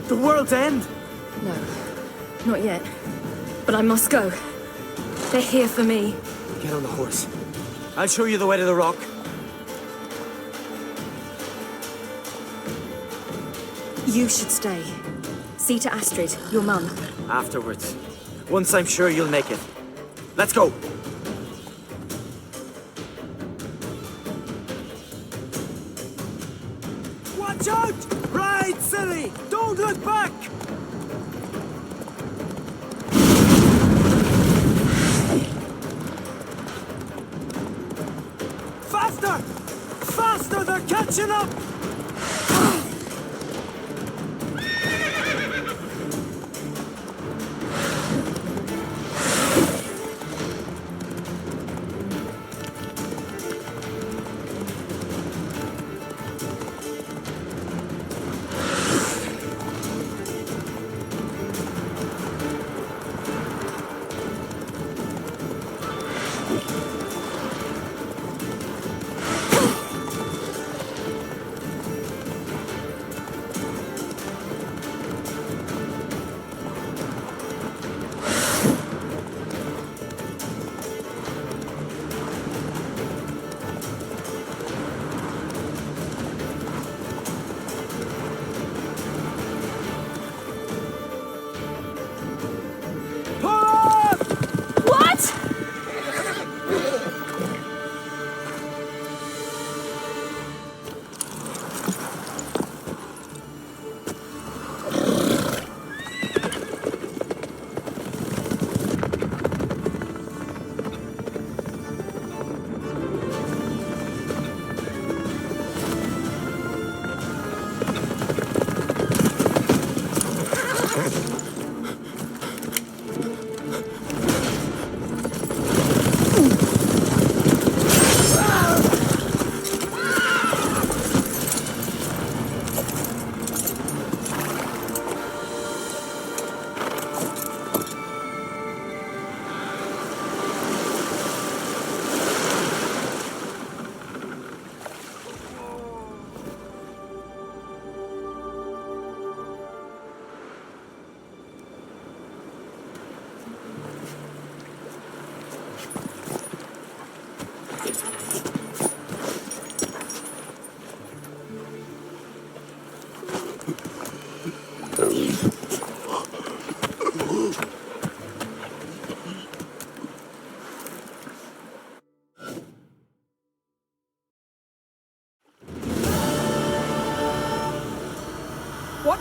Speaker 10: The world's end?
Speaker 13: No, not yet. But I must go. They're here for me.
Speaker 10: Get on the horse. I'll show you the way to the rock.
Speaker 13: You should stay. See to Astrid, your mum.
Speaker 10: Afterwards. Once I'm sure you'll make it. Let's go. Watch out! Ride, silly! Don't look back! Faster! Faster! They're catching up!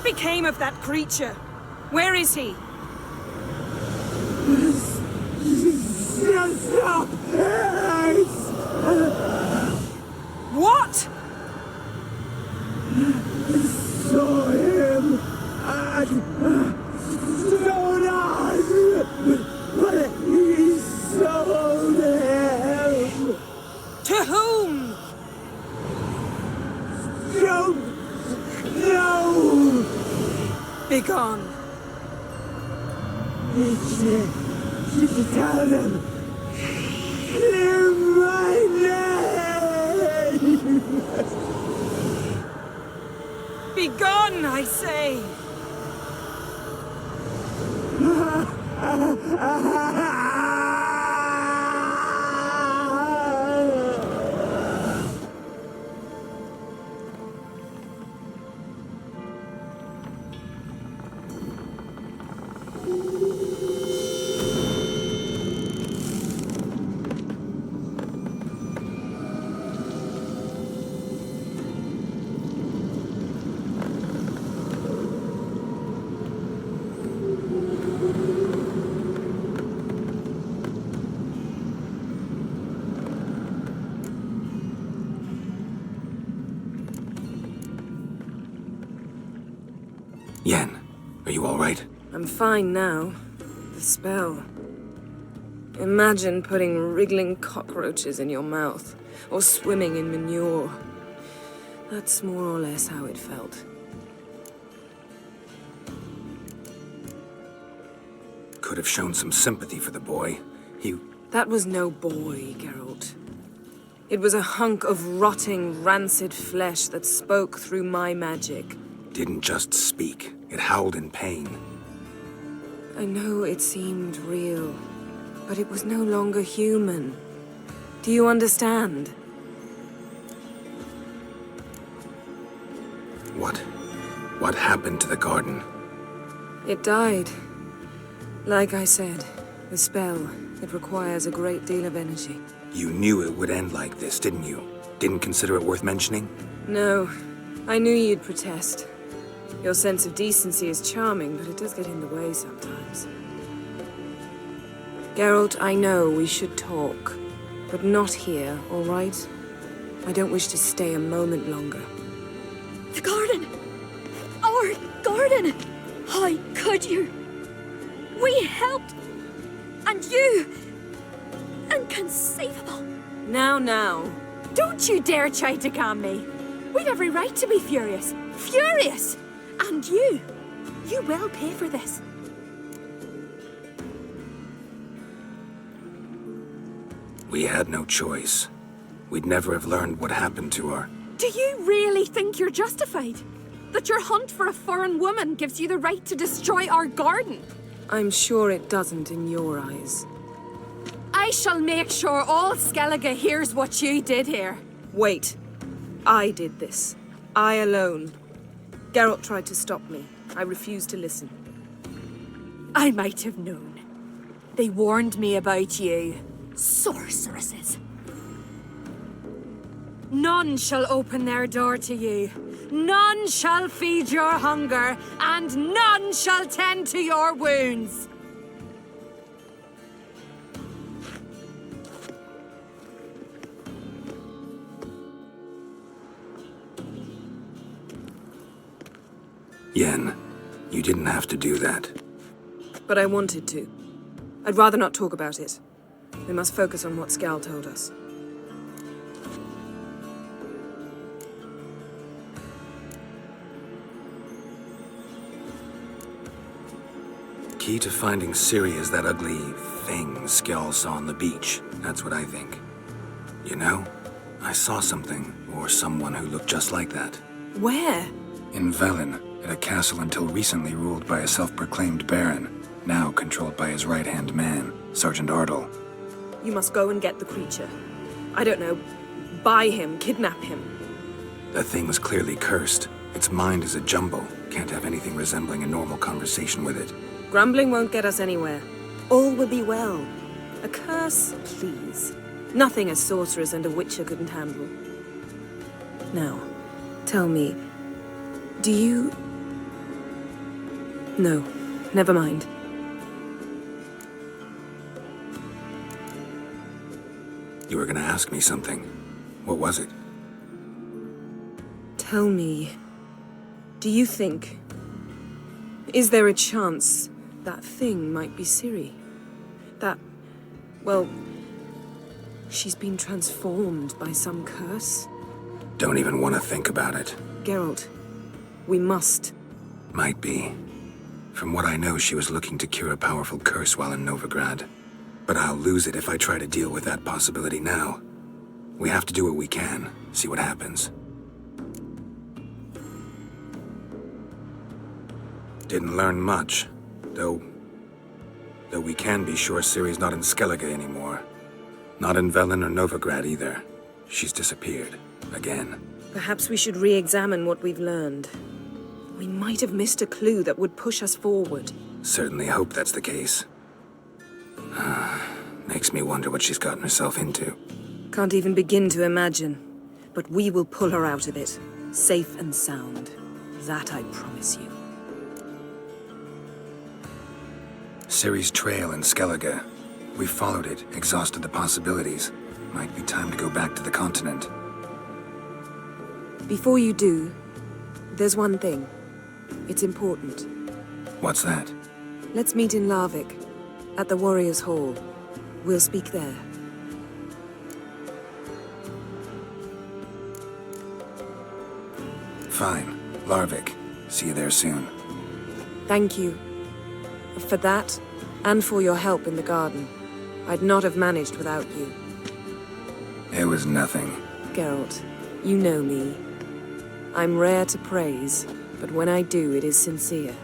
Speaker 2: became of that creature? Where is he? What?
Speaker 5: Saw him at Stonan, but he sold him.
Speaker 2: To whom?
Speaker 5: Don't know.
Speaker 2: Begone.
Speaker 5: Tell them. Clear my name.
Speaker 2: Begone, I say.
Speaker 1: Yen, are you all right?
Speaker 2: I'm fine now. The spell. Imagine putting wriggling cockroaches in your mouth, or swimming in manure. That's more or less how it felt.
Speaker 1: Could have shown some sympathy for the boy.
Speaker 2: That was no boy, Geralt. It was a hunk of rotting, rancid flesh that spoke through my magic.
Speaker 1: Didn't just speak. It howled in pain.
Speaker 2: I know it seemed real, but it was no longer human. Do you understand?
Speaker 1: What happened to the garden?
Speaker 2: It died. Like I said, the spell, it requires a great deal of energy.
Speaker 1: You knew it would end like this, didn't you? Didn't consider it worth mentioning?
Speaker 2: No, I knew you'd protest. Your sense of decency is charming, but it does get in the way sometimes. Geralt, I know we should talk, but not here, all right? I don't wish to stay a moment longer.
Speaker 9: The garden! Our garden! How could you? We helped! And you! Inconceivable!
Speaker 2: Now.
Speaker 9: Don't you dare try to calm me! We've every right to be furious! Furious! And you will pay for this.
Speaker 1: We had no choice. We'd never have learned what happened to her.
Speaker 9: Do you really think you're justified? That your hunt for a foreign woman gives you the right to destroy our garden?
Speaker 2: I'm sure it doesn't in your eyes.
Speaker 9: I shall make sure all Skellige hears what you did here.
Speaker 2: Wait. I did this. I alone. Geralt tried to stop me. I refused to listen.
Speaker 9: I might have known. They warned me about you. Sorceresses. None shall open their door to you. None shall feed your hunger, and none shall tend to your wounds.
Speaker 1: Yen, you didn't have to do that.
Speaker 2: But I wanted to. I'd rather not talk about it. We must focus on what Skal told us.
Speaker 1: Key to finding Ciri is that ugly thing Skjall saw on the beach. That's what I think. You know, I saw something, or someone who looked just like that.
Speaker 2: Where?
Speaker 1: In Velen, at a castle until recently ruled by a self-proclaimed baron, now controlled by his right-hand man, Sergeant Ardle.
Speaker 2: You must go and get the creature. I don't know, buy him, kidnap him.
Speaker 1: The thing's clearly cursed. Its mind is a jumble. Can't have anything resembling a normal conversation with it.
Speaker 2: Grumbling won't get us anywhere. All will be well. A curse, please. Nothing a sorceress and a witcher couldn't handle. Now, tell me, do you No, never mind.
Speaker 1: You were gonna ask me something. What was it?
Speaker 2: Tell me, do you think... Is there a chance that thing might be Ciri? That... well... she's been transformed by some curse?
Speaker 1: Don't even want to think about it.
Speaker 2: Geralt, we must.
Speaker 1: Might be. From what I know, she was looking to cure a powerful curse while in Novigrad. But I'll lose it if I try to deal with that possibility now. We have to do what we can, see what happens. Didn't learn much, though we can be sure Ciri's not in Skellige anymore. Not in Velen or Novigrad either. She's disappeared. Again.
Speaker 2: Perhaps we should re-examine what we've learned. We might have missed a clue that would push us forward.
Speaker 1: Certainly hope that's the case. Makes me wonder what she's gotten herself into.
Speaker 2: Can't even begin to imagine. But we will pull her out of it. Safe and sound. That I promise you.
Speaker 1: Ciri's trail in Skellige. We followed it, exhausted the possibilities. Might be time to go back to the continent.
Speaker 2: Before you do, there's one thing. It's important.
Speaker 1: What's that?
Speaker 2: Let's meet in Larvik, at the Warriors' Hall. We'll speak there.
Speaker 1: Fine. Larvik. See you there soon.
Speaker 2: Thank you. For that, and for your help in the garden. I'd not have managed without you.
Speaker 1: It was nothing.
Speaker 2: Geralt, you know me. I'm rare to praise, but when I do, it is sincere.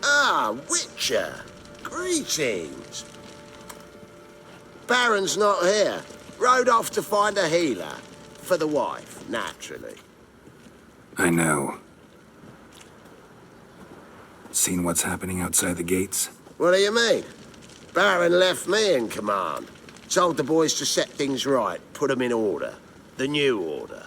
Speaker 12: Ah, Witcher! Greetings! Baron's not here. Rode off to find a healer. For the wife, naturally.
Speaker 1: I know. Seen what's happening outside the gates?
Speaker 12: What do you mean? Baron left me in command. Told the boys to set things right, put them in order. The new order.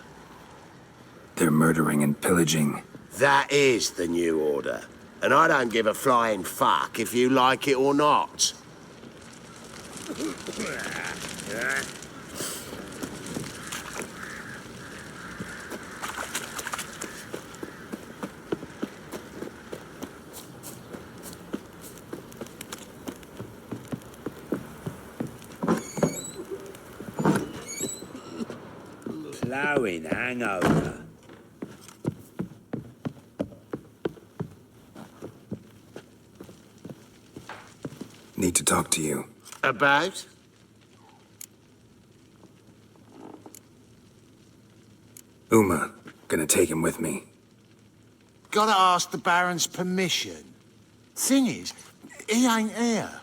Speaker 1: They're murdering and pillaging.
Speaker 12: That is the new order. And I don't give a flying fuck if you like it or not.
Speaker 14: Ploughing hangover.
Speaker 1: Need to talk to you.
Speaker 12: About?
Speaker 1: Uma. Gonna take him with me.
Speaker 15: Gotta ask the Baron's permission. Thing is, he ain't here.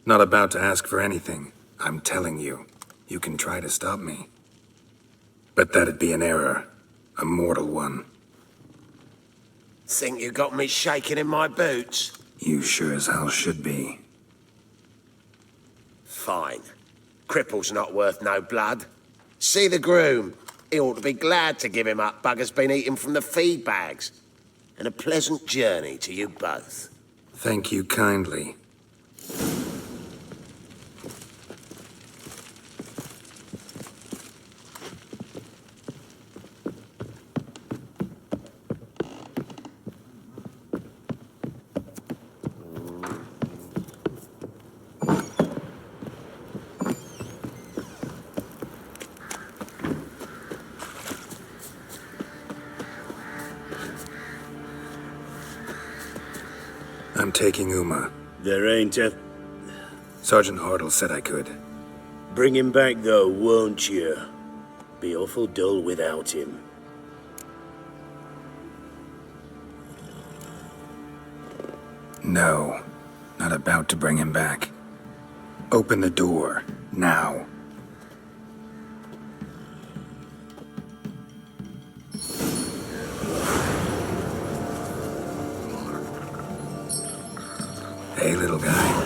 Speaker 1: Not about to ask for anything. I'm telling you. You can try to stop me. But that'd be an error. A mortal one.
Speaker 12: Think you got me shaking in my boots?
Speaker 1: You sure as hell should be.
Speaker 12: Fine. Cripple's not worth no blood. See the groom. He ought to be glad to give him up. Bugger's been eating from the feed bags. And a pleasant journey to you both.
Speaker 1: Thank you kindly. I'm taking Uma.
Speaker 14: There ain't a...
Speaker 1: Sergeant Hartle said I could.
Speaker 14: Bring him back, though, won't you? Be awful dull without him.
Speaker 1: No. Not about to bring him back. Open the door. Now. Okay, little guy.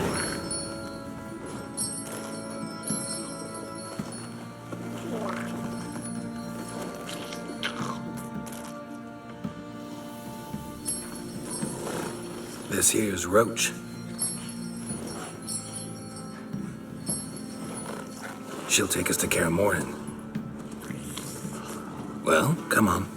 Speaker 1: This here's Roach. She'll take us to Kaer Morhen. Well, come on.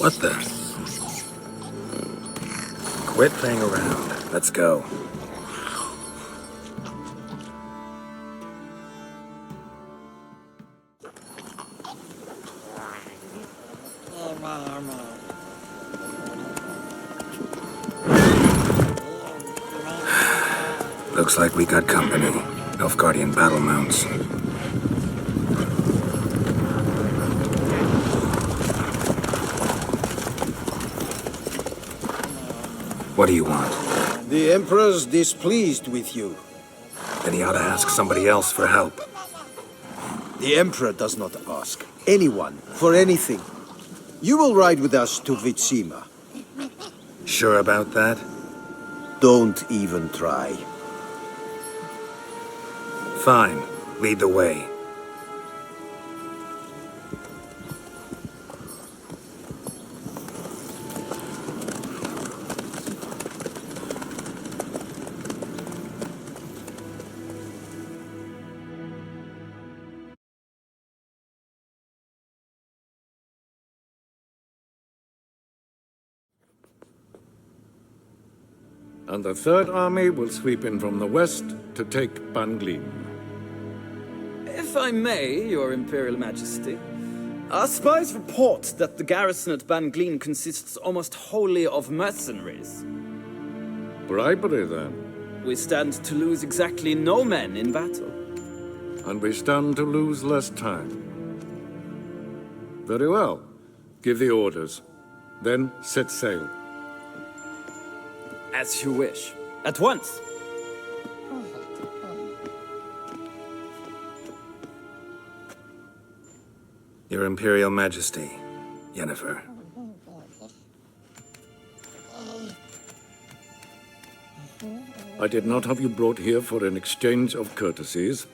Speaker 1: What the? Quit playing around. Let's go. Looks like we got company. Nilfgaardian battle mounts. What do you want?
Speaker 16: The Emperor's displeased with you.
Speaker 1: Then he ought to ask somebody else for help.
Speaker 16: The Emperor does not ask anyone for anything. You will ride with us to Vitsima.
Speaker 1: Sure about that?
Speaker 16: Don't even try.
Speaker 1: Fine. Lead the way.
Speaker 5: And the Third Army will sweep in from the west to take Banglin.
Speaker 17: If I may, Your Imperial Majesty, our spies report that the garrison at Banglin consists almost wholly of mercenaries.
Speaker 5: Bribery, then.
Speaker 17: We stand to lose exactly no men in battle.
Speaker 5: And we stand to lose less time. Very well. Give the orders. Then set sail.
Speaker 17: As you wish. At once.
Speaker 1: Your Imperial Majesty, Yennefer.
Speaker 5: I did not have you brought here for an exchange of courtesies.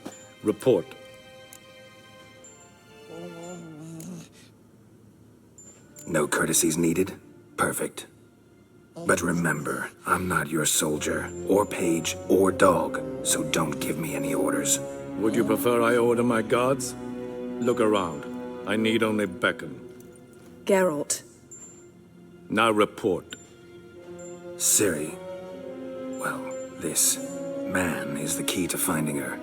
Speaker 5: Report.
Speaker 1: No courtesies needed? Perfect. But remember, I'm not your soldier, or page, or dog, so don't give me any orders.
Speaker 5: Would you prefer I order my guards? Look around. I need only beckon.
Speaker 2: Geralt.
Speaker 5: Now report.
Speaker 1: Ciri. Well, this man is the key to finding her.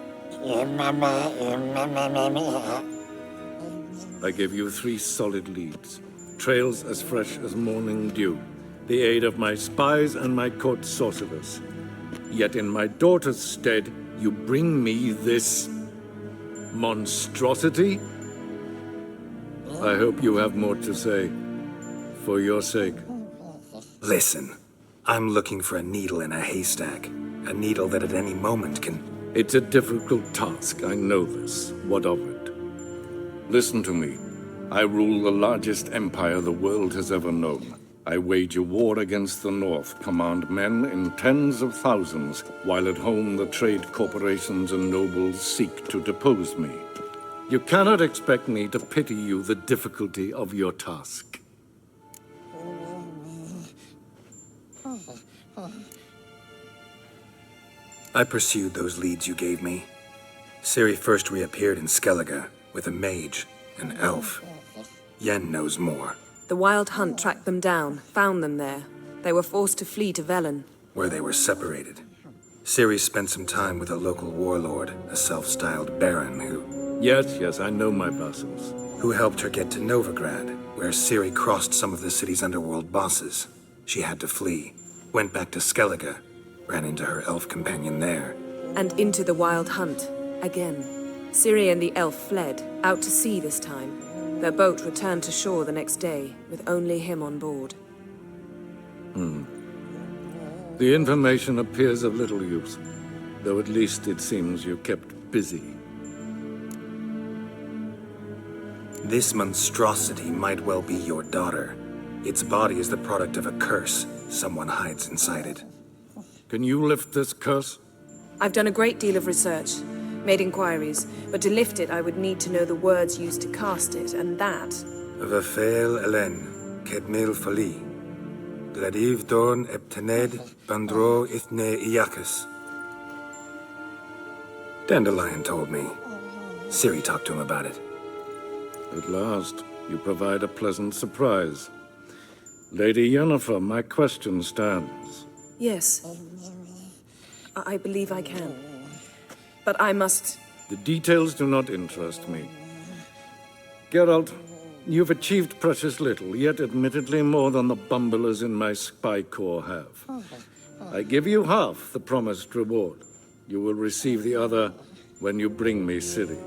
Speaker 5: I give you 3 solid leads. Trails as fresh as morning dew. The aid of my spies and my court sorcerers. Yet in my daughter's stead, you bring me this monstrosity? I hope you have more to say, for your sake.
Speaker 1: Listen, I'm looking for a needle in a haystack. A needle that at any moment can...
Speaker 5: It's a difficult task, I know this. What of it? Listen to me. I rule the largest empire the world has ever known. I wage a war against the North, command men in tens of thousands, while at home the trade corporations and nobles seek to depose me. You cannot expect me to pity you the difficulty of your task.
Speaker 1: I pursued those leads you gave me. Ciri first reappeared in Skellige with a mage, an elf. Yen knows more.
Speaker 2: The Wild Hunt tracked them down, found them there. They were forced to flee to Velen.
Speaker 1: Where they were separated. Ciri spent some time with a local warlord, a self-styled baron who...
Speaker 5: Yes, I know my vassals.
Speaker 1: Who helped her get to Novigrad, where Ciri crossed some of the city's underworld bosses. She had to flee. Went back to Skellige, ran into her elf companion there.
Speaker 2: And into the Wild Hunt, again. Ciri and the elf fled, out to sea this time. Their boat returned to shore the next day, with only him on board.
Speaker 5: The information appears of little use, though at least it seems you kept busy.
Speaker 1: This monstrosity might well be your daughter. Its body is the product of a curse. Someone hides inside it.
Speaker 5: Can you lift this curse?
Speaker 2: I've done a great deal of research, made inquiries, but to lift it I would need to know the words used to cast it, and that...
Speaker 1: Vafael Elen, Kedmil Fali. Gladiv Dorn Eptened Bandro Ithne Iacus. Dandelion told me. Ciri talked to him about it.
Speaker 5: At last, you provide a pleasant surprise. Lady Yennefer, my question stands.
Speaker 2: Yes. I believe I can. But I must...
Speaker 5: The details do not interest me. Geralt, you've achieved precious little, yet admittedly more than the bumblers in my spy corps have. I give you half the promised reward. You will receive the other when you bring me Ciri.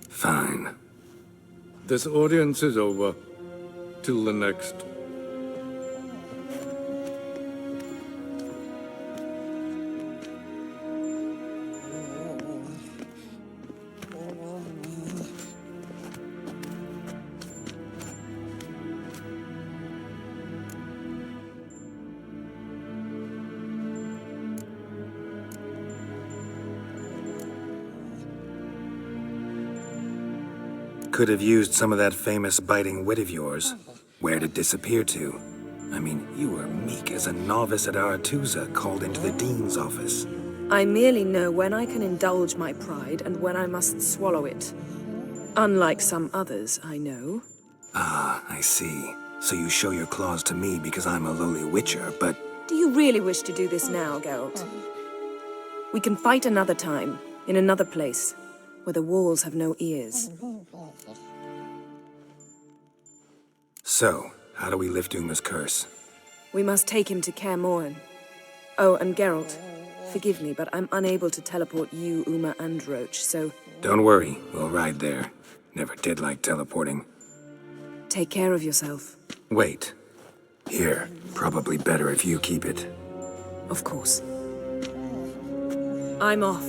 Speaker 1: Fine.
Speaker 5: This audience is over. Till the next.
Speaker 1: Could have used some of that famous biting wit of yours. Where'd it disappear to? I mean, you were meek as a novice at Aretusa called into the Dean's office.
Speaker 2: I merely know when I can indulge my pride and when I must swallow it. Unlike some others, I know.
Speaker 1: Ah, I see. So you show your claws to me because I'm a lowly witcher, but...
Speaker 2: Do you really wish to do this now, Geralt? We can fight another time, in another place, where the walls have no ears.
Speaker 1: So, how do we lift Uma's curse?
Speaker 2: We must take him to Kaer Morhen. Oh, and Geralt, forgive me, but I'm unable to teleport you, Uma, and Roach, so...
Speaker 1: Don't worry, we'll ride there. Never did like teleporting.
Speaker 2: Take care of yourself.
Speaker 1: Wait. Here, probably better if you keep it.
Speaker 2: Of course. I'm off.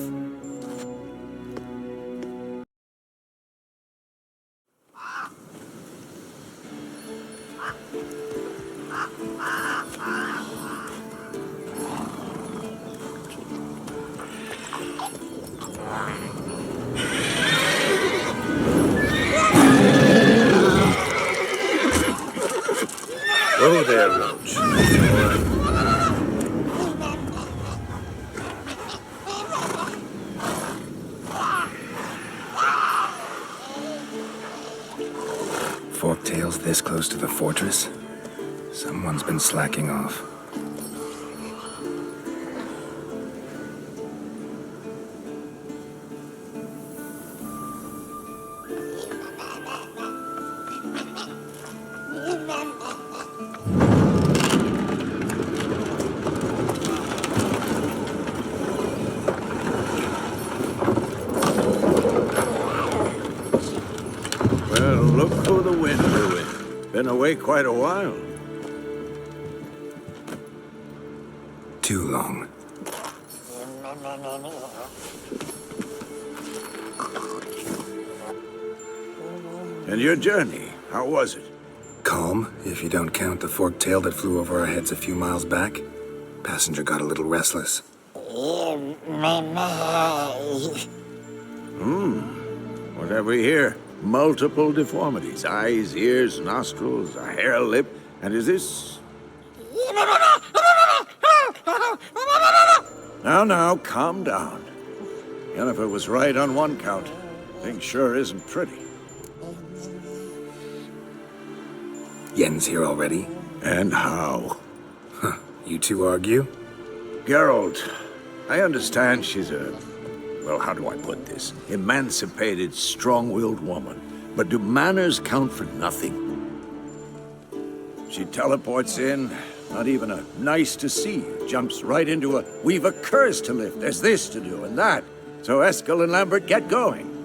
Speaker 1: Whoa there, Roach. Forktails this close to the fortress? Someone's been slacking off.
Speaker 18: Well, look who the wind blew in. Been away quite a while.
Speaker 1: Too long.
Speaker 18: And your journey, how was it?
Speaker 1: Calm, if you don't count the forktail that flew over our heads a few miles back. Passenger got a little restless.
Speaker 18: What have we here? Multiple deformities. Eyes, ears, nostrils, a hair lip. And is this... Now, calm down. Yennefer was right on one count. Thing sure isn't pretty.
Speaker 1: Yen's here already?
Speaker 18: And how?
Speaker 1: Huh. You two argue?
Speaker 18: Geralt, I understand she's a... Well, how do I put this? Emancipated, strong-willed woman. But do manners count for nothing? She teleports in, not even a nice to see, jumps right into a we've a curse to lift, there's this to do and that. So Eskel and Lambert get going.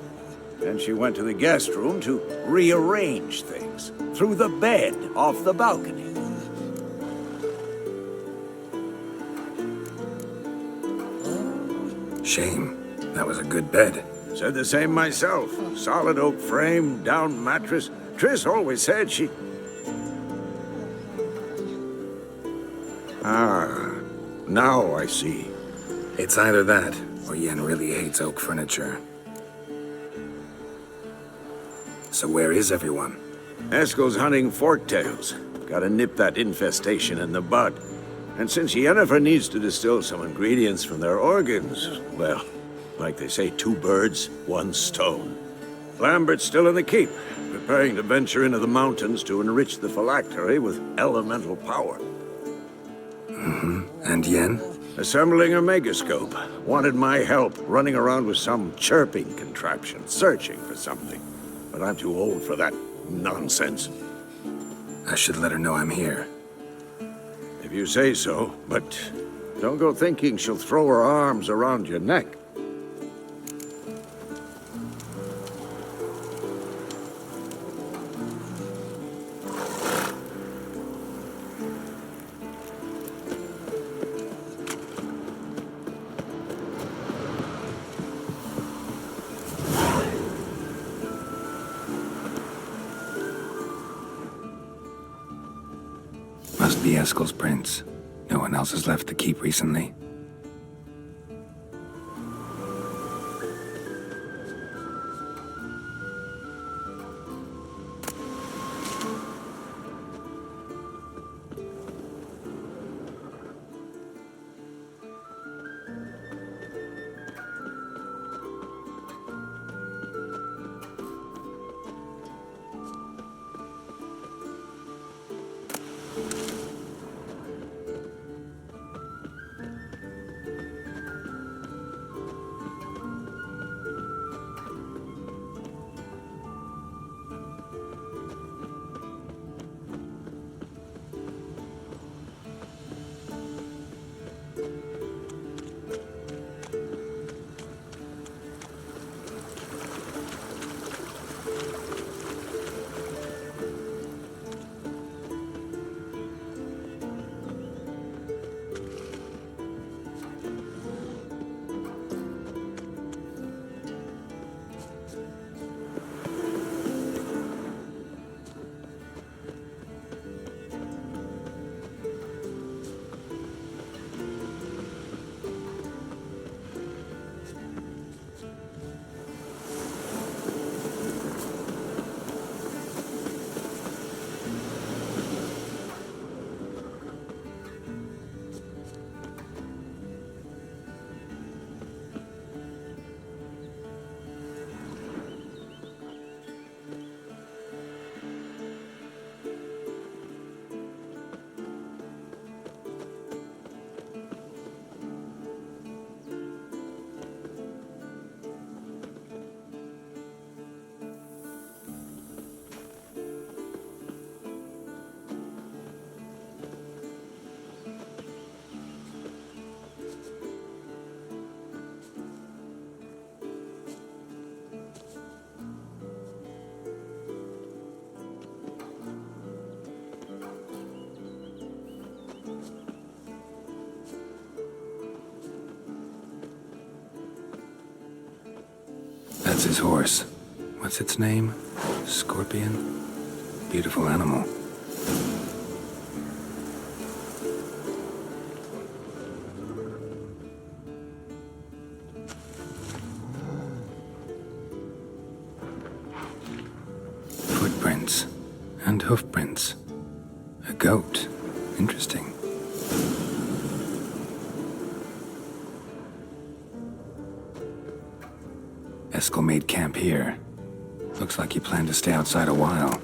Speaker 18: Then she went to the guest room to rearrange things. Threw the bed off the balcony.
Speaker 1: Shame. That was a good bed.
Speaker 18: Said the same myself. Solid oak frame, down mattress. Triss always said she... Ah, now I see.
Speaker 1: It's either that, or Yen really hates oak furniture. So where is everyone?
Speaker 18: Eskel's hunting forktails. Gotta nip that infestation in the bud. And since Yennefer needs to distill some ingredients from their organs, well, like they say, 2 birds, 1 stone. Lambert's still in the keep, preparing to venture into the mountains to enrich the phylactery with elemental power.
Speaker 1: And Yen?
Speaker 18: Assembling a megascope. Wanted my help running around with some chirping contraption, searching for something. But I'm too old for that nonsense.
Speaker 1: I should let her know I'm here.
Speaker 18: If you say so, but don't go thinking she'll throw her arms around your neck.
Speaker 1: Must be Eskel's prints. No one else has left the keep recently. That's his horse. What's its name? Scorpion? Beautiful animal. Footprints and hoofprints. A goat. Interesting. Eskel made camp here. Looks like he planned to stay outside a while.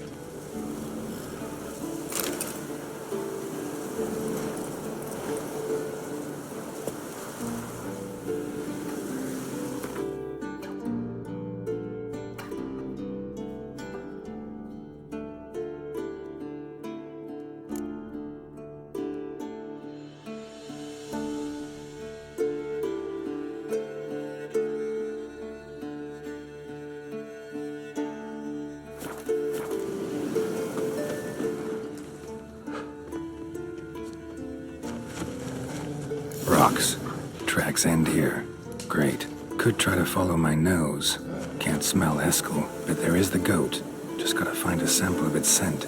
Speaker 1: rocks. Tracks end here. Great. Could try to follow my nose. Can't smell Eskel, but there is the goat. Just gotta find a sample of its scent.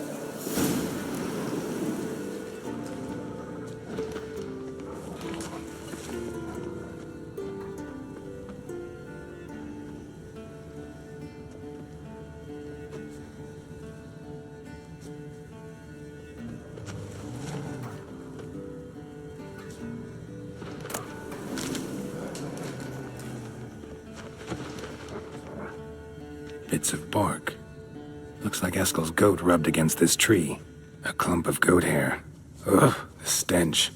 Speaker 1: Bits of bark. Looks like Eskel's goat rubbed against this tree. A clump of goat hair. Ugh, the stench.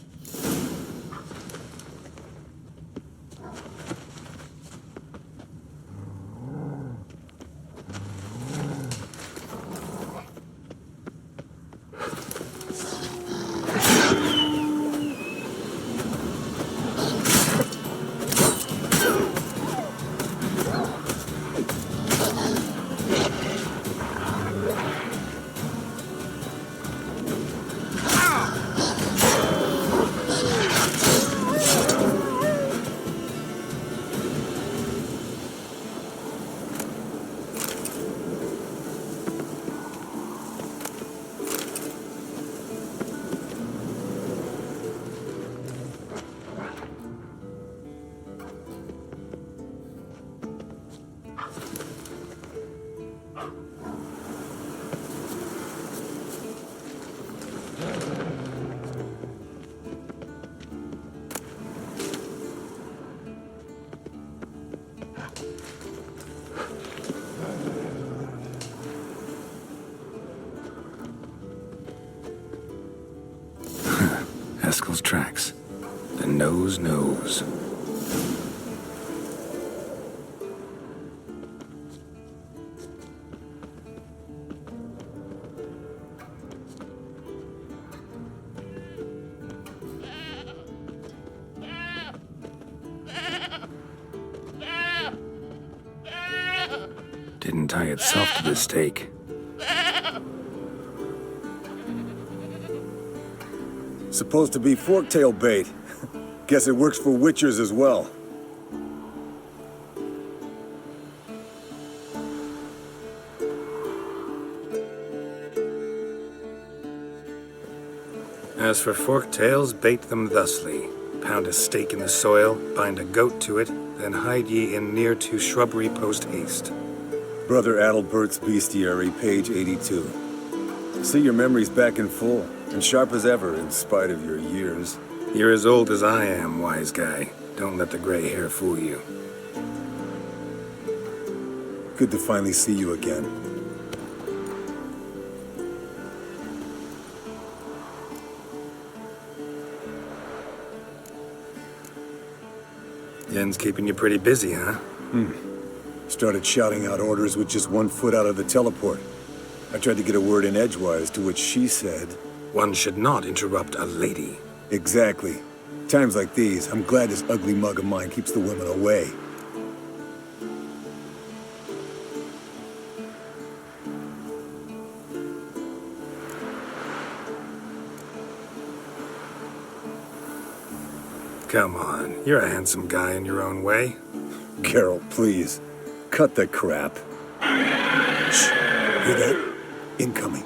Speaker 1: Eskel's tracks. The nose knows. Didn't tie itself to the stake.
Speaker 19: Supposed to be forktail bait. Guess it works for witchers as well.
Speaker 1: As for forktails, bait them thusly. Pound a stake in the soil, bind a goat to it, then hide ye in near to shrubbery post haste.
Speaker 19: Brother Adalbert's Bestiary, page 82. See your memories back in full, and sharp as ever in spite of your years.
Speaker 1: You're as old as I am, wise guy. Don't let the gray hair fool you.
Speaker 19: Good to finally see you again.
Speaker 1: Yen's keeping you pretty busy, huh?
Speaker 19: Started shouting out orders with just 1 foot out of the teleport. I tried to get a word in edgewise, to which she said...
Speaker 1: One should not interrupt a lady.
Speaker 19: Exactly. Times like these, I'm glad this ugly mug of mine keeps the women away.
Speaker 1: Come on, you're a handsome guy in your own way.
Speaker 19: Carol, please. Cut the crap. Shh. Hear that? Incoming.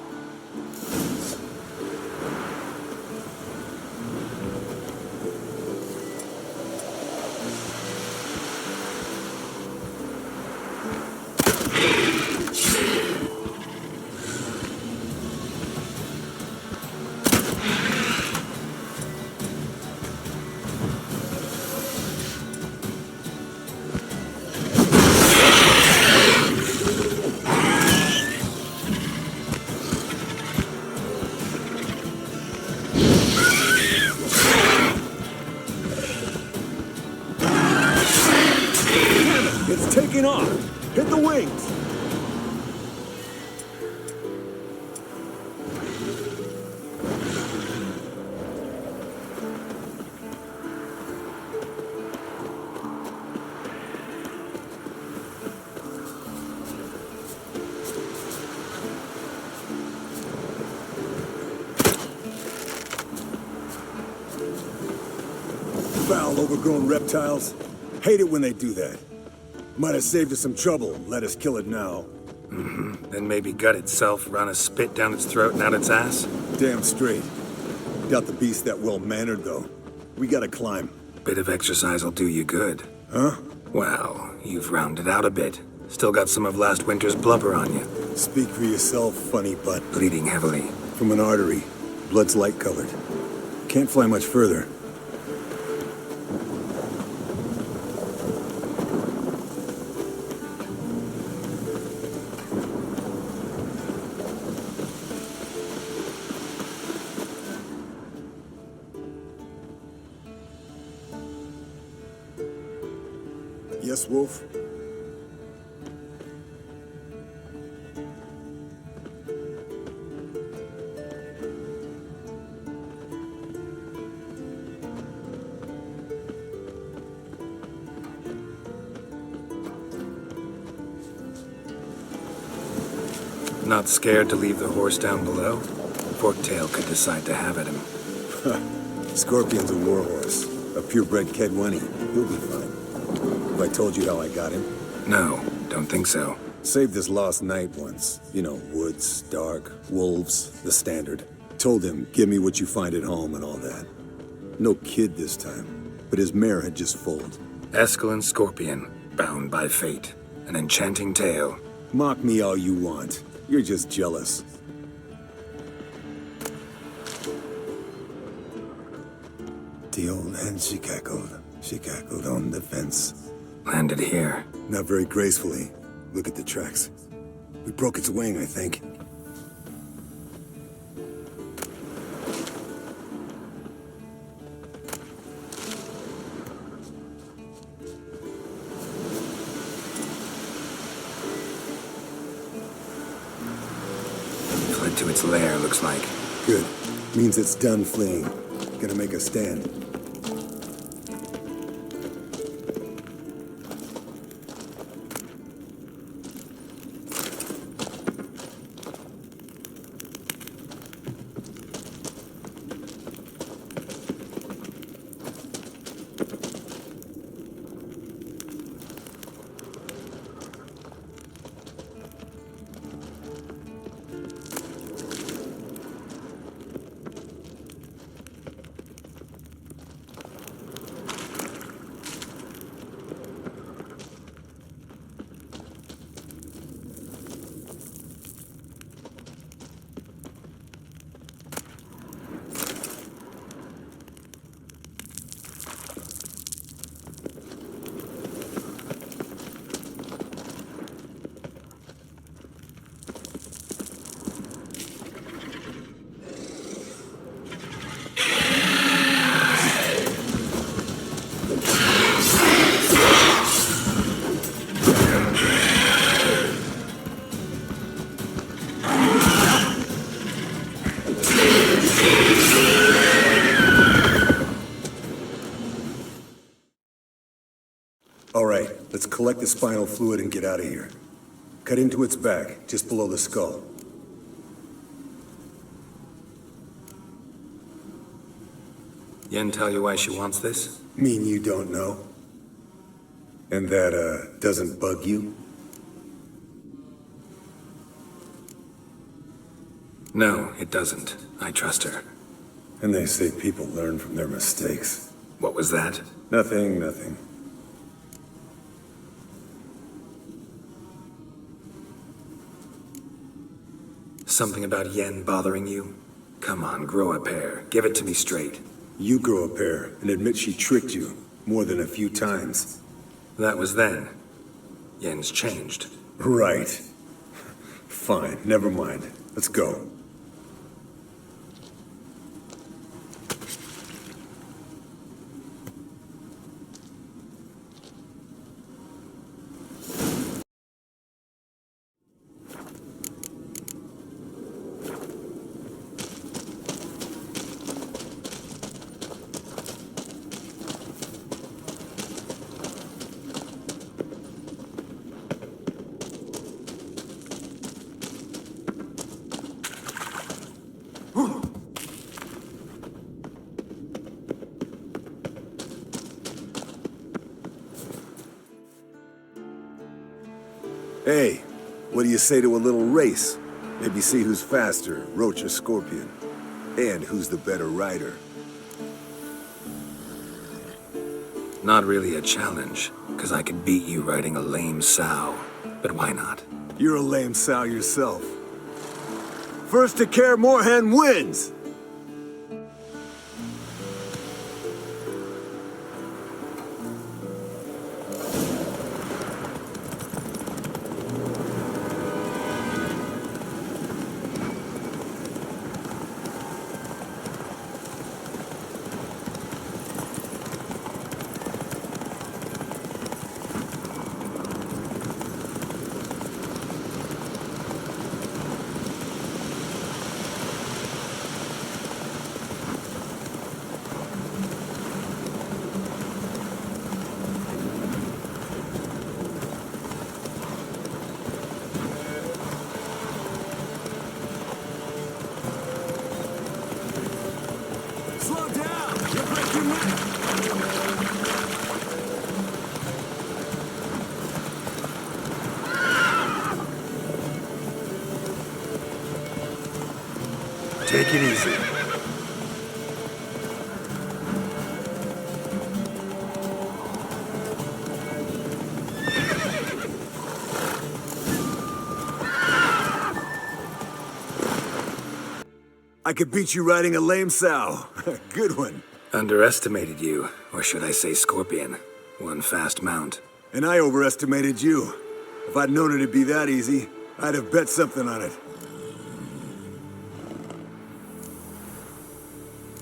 Speaker 19: foul, overgrown reptiles. Hate it when they do that. Might have saved us some trouble. Let us kill it now.
Speaker 1: Then maybe gut itself, run a spit down its throat and out its ass?
Speaker 19: Damn straight. Doubt the beast that well-mannered, though. We gotta climb.
Speaker 1: Bit of exercise will do you good.
Speaker 19: Huh?
Speaker 1: Well, you've rounded out a bit. Still got some of last winter's blubber on you.
Speaker 19: Speak for yourself, funny butt.
Speaker 1: Bleeding heavily.
Speaker 19: From an artery. Blood's light-colored. Can't fly much further. Yes, Wolf?
Speaker 1: Not scared to leave the horse down below? Forktail could decide to have at him.
Speaker 19: Scorpion's a warhorse. A purebred Kedwenny. He'll be fine. Have I told you how I got him?
Speaker 1: No, don't think so.
Speaker 19: Saved his lost night once. You know, woods, dark, wolves, the standard. Told him, give me what you find at home and all that. No kid this time, but his mare had just foaled.
Speaker 1: Escalon Scorpion, bound by fate. An enchanting tale.
Speaker 19: Mock me all you want. You're just jealous. The old hen, she cackled. She cackled on the fence.
Speaker 1: Landed here.
Speaker 19: Not very gracefully. Look at the tracks. We broke its wing, I think.
Speaker 1: Fled to its lair, looks like.
Speaker 19: Good. Means it's done fleeing. Gonna make a stand. All right, let's collect the spinal fluid and get out of here. Cut into its back, just below the skull.
Speaker 1: Yen tell you why she wants this?
Speaker 19: Mean you don't know? And that, doesn't bug you?
Speaker 1: No, it doesn't. I trust her.
Speaker 19: And they say people learn from their mistakes.
Speaker 1: What was that?
Speaker 19: Nothing, nothing.
Speaker 1: Something about Yen bothering you? Come on, grow a pair. Give it to me straight.
Speaker 19: You grow a pair and admit she tricked you more than a few times.
Speaker 1: That was then. Yen's changed.
Speaker 19: Right. Fine, never mind. Let's go. Hey, what do you say to a little race? Maybe see who's faster, Roach or Scorpion. And who's the better rider.
Speaker 1: Not really a challenge, because I could beat you riding a lame sow. But why not?
Speaker 19: You're a lame sow yourself. First to Kaer Morhen wins!
Speaker 1: Take it easy.
Speaker 19: I could beat you riding a lame sow. Good one.
Speaker 1: Underestimated you, or should I say Scorpion. One fast mount.
Speaker 19: And I overestimated you. If I'd known it'd be that easy, I'd have bet something on it.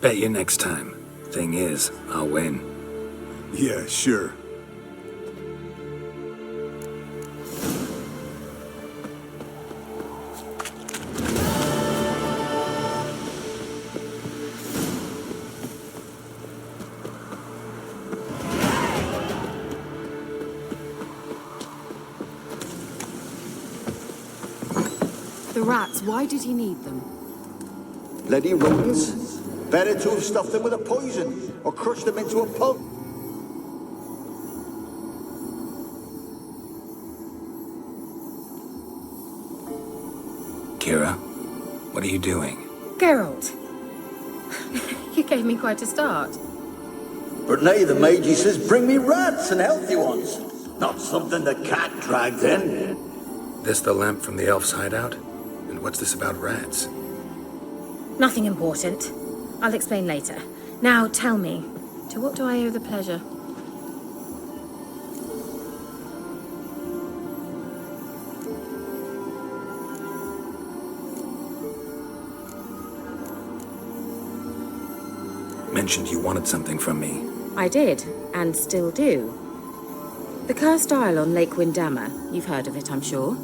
Speaker 1: Bet you next time. Thing is, I'll win.
Speaker 19: Yeah, sure.
Speaker 20: The rats, why did he need them?
Speaker 21: Bloody rodents. Better to have stuffed them with a poison, or crushed them into a pulp.
Speaker 1: Kira, what are you doing?
Speaker 13: Geralt, you gave me quite a start.
Speaker 21: But now the Magi says bring me rats and healthy ones. Not something the cat dragged in.
Speaker 1: This the lamp from the elf's hideout? And what's this about rats?
Speaker 13: Nothing important. I'll explain later. Now tell me, to what do I owe the pleasure?
Speaker 1: Mentioned you wanted something from me.
Speaker 13: I did, and still do. The Cursed Isle on Lake Windammer. You've heard of it, I'm sure.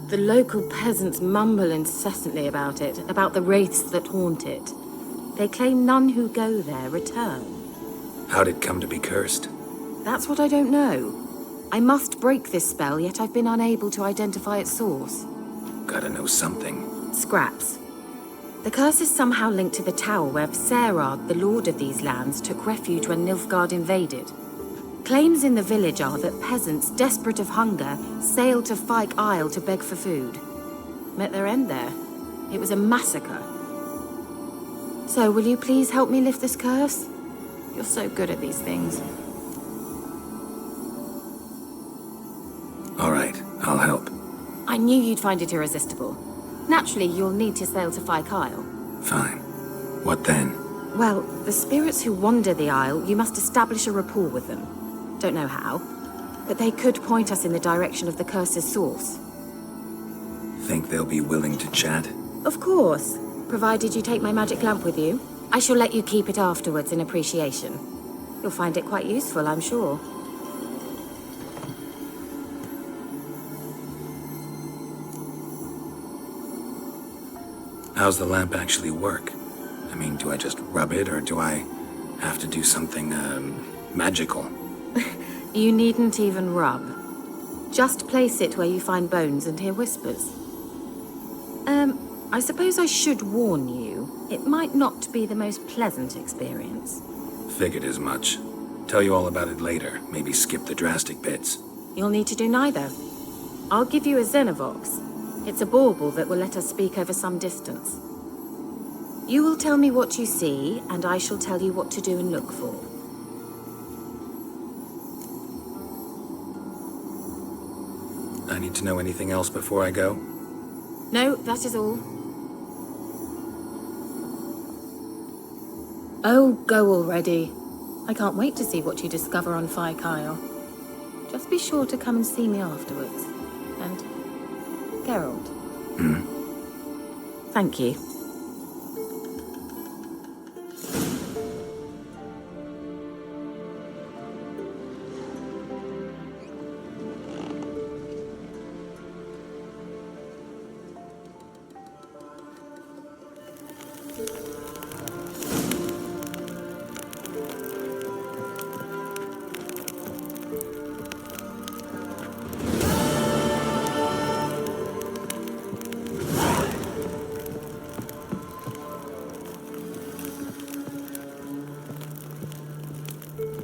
Speaker 13: The local peasants mumble incessantly about it, about the wraiths that haunt it. They claim none who go there return.
Speaker 1: How'd it come to be cursed?
Speaker 13: That's what I don't know. I must break this spell, yet I've been unable to identify its source.
Speaker 1: Gotta know something.
Speaker 13: Scraps. The curse is somehow linked to the tower where Serad, the lord of these lands, took refuge when Nilfgaard invaded. Claims in the village are that peasants, desperate of hunger, sailed to Fyke Isle to beg for food. Met their end there. It was a massacre. So, will you please help me lift this curse? You're so good at these things.
Speaker 1: All right, I'll help.
Speaker 13: I knew you'd find it irresistible. Naturally, you'll need to sail to Fyke Isle.
Speaker 1: Fine. What then?
Speaker 13: Well, the spirits who wander the Isle, you must establish a rapport with them. Don't know how, but they could point us in the direction of the curse's source.
Speaker 1: Think they'll be willing to chat?
Speaker 13: Of course, provided you take my magic lamp with you. I shall let you keep it afterwards in appreciation. You'll find it quite useful, I'm sure.
Speaker 1: How's the lamp actually work? I mean, do I just rub it, or do I have to do something, magical?
Speaker 13: You needn't even rub. Just place it where you find bones and hear whispers. I suppose I should warn you. It might not be the most pleasant experience.
Speaker 1: Figured as much. Tell you all about it later. Maybe skip the drastic bits.
Speaker 13: You'll need to do neither. I'll give you a Xenovox. It's a bauble that will let us speak over some distance. You will tell me what you see, and I shall tell you what to do and look for.
Speaker 1: I need to know anything else before I go?
Speaker 13: No, that is all. Oh, go already. I can't wait to see what you discover on Phi Kyle. Just be sure to come and see me afterwards. And Geralt. Thank you.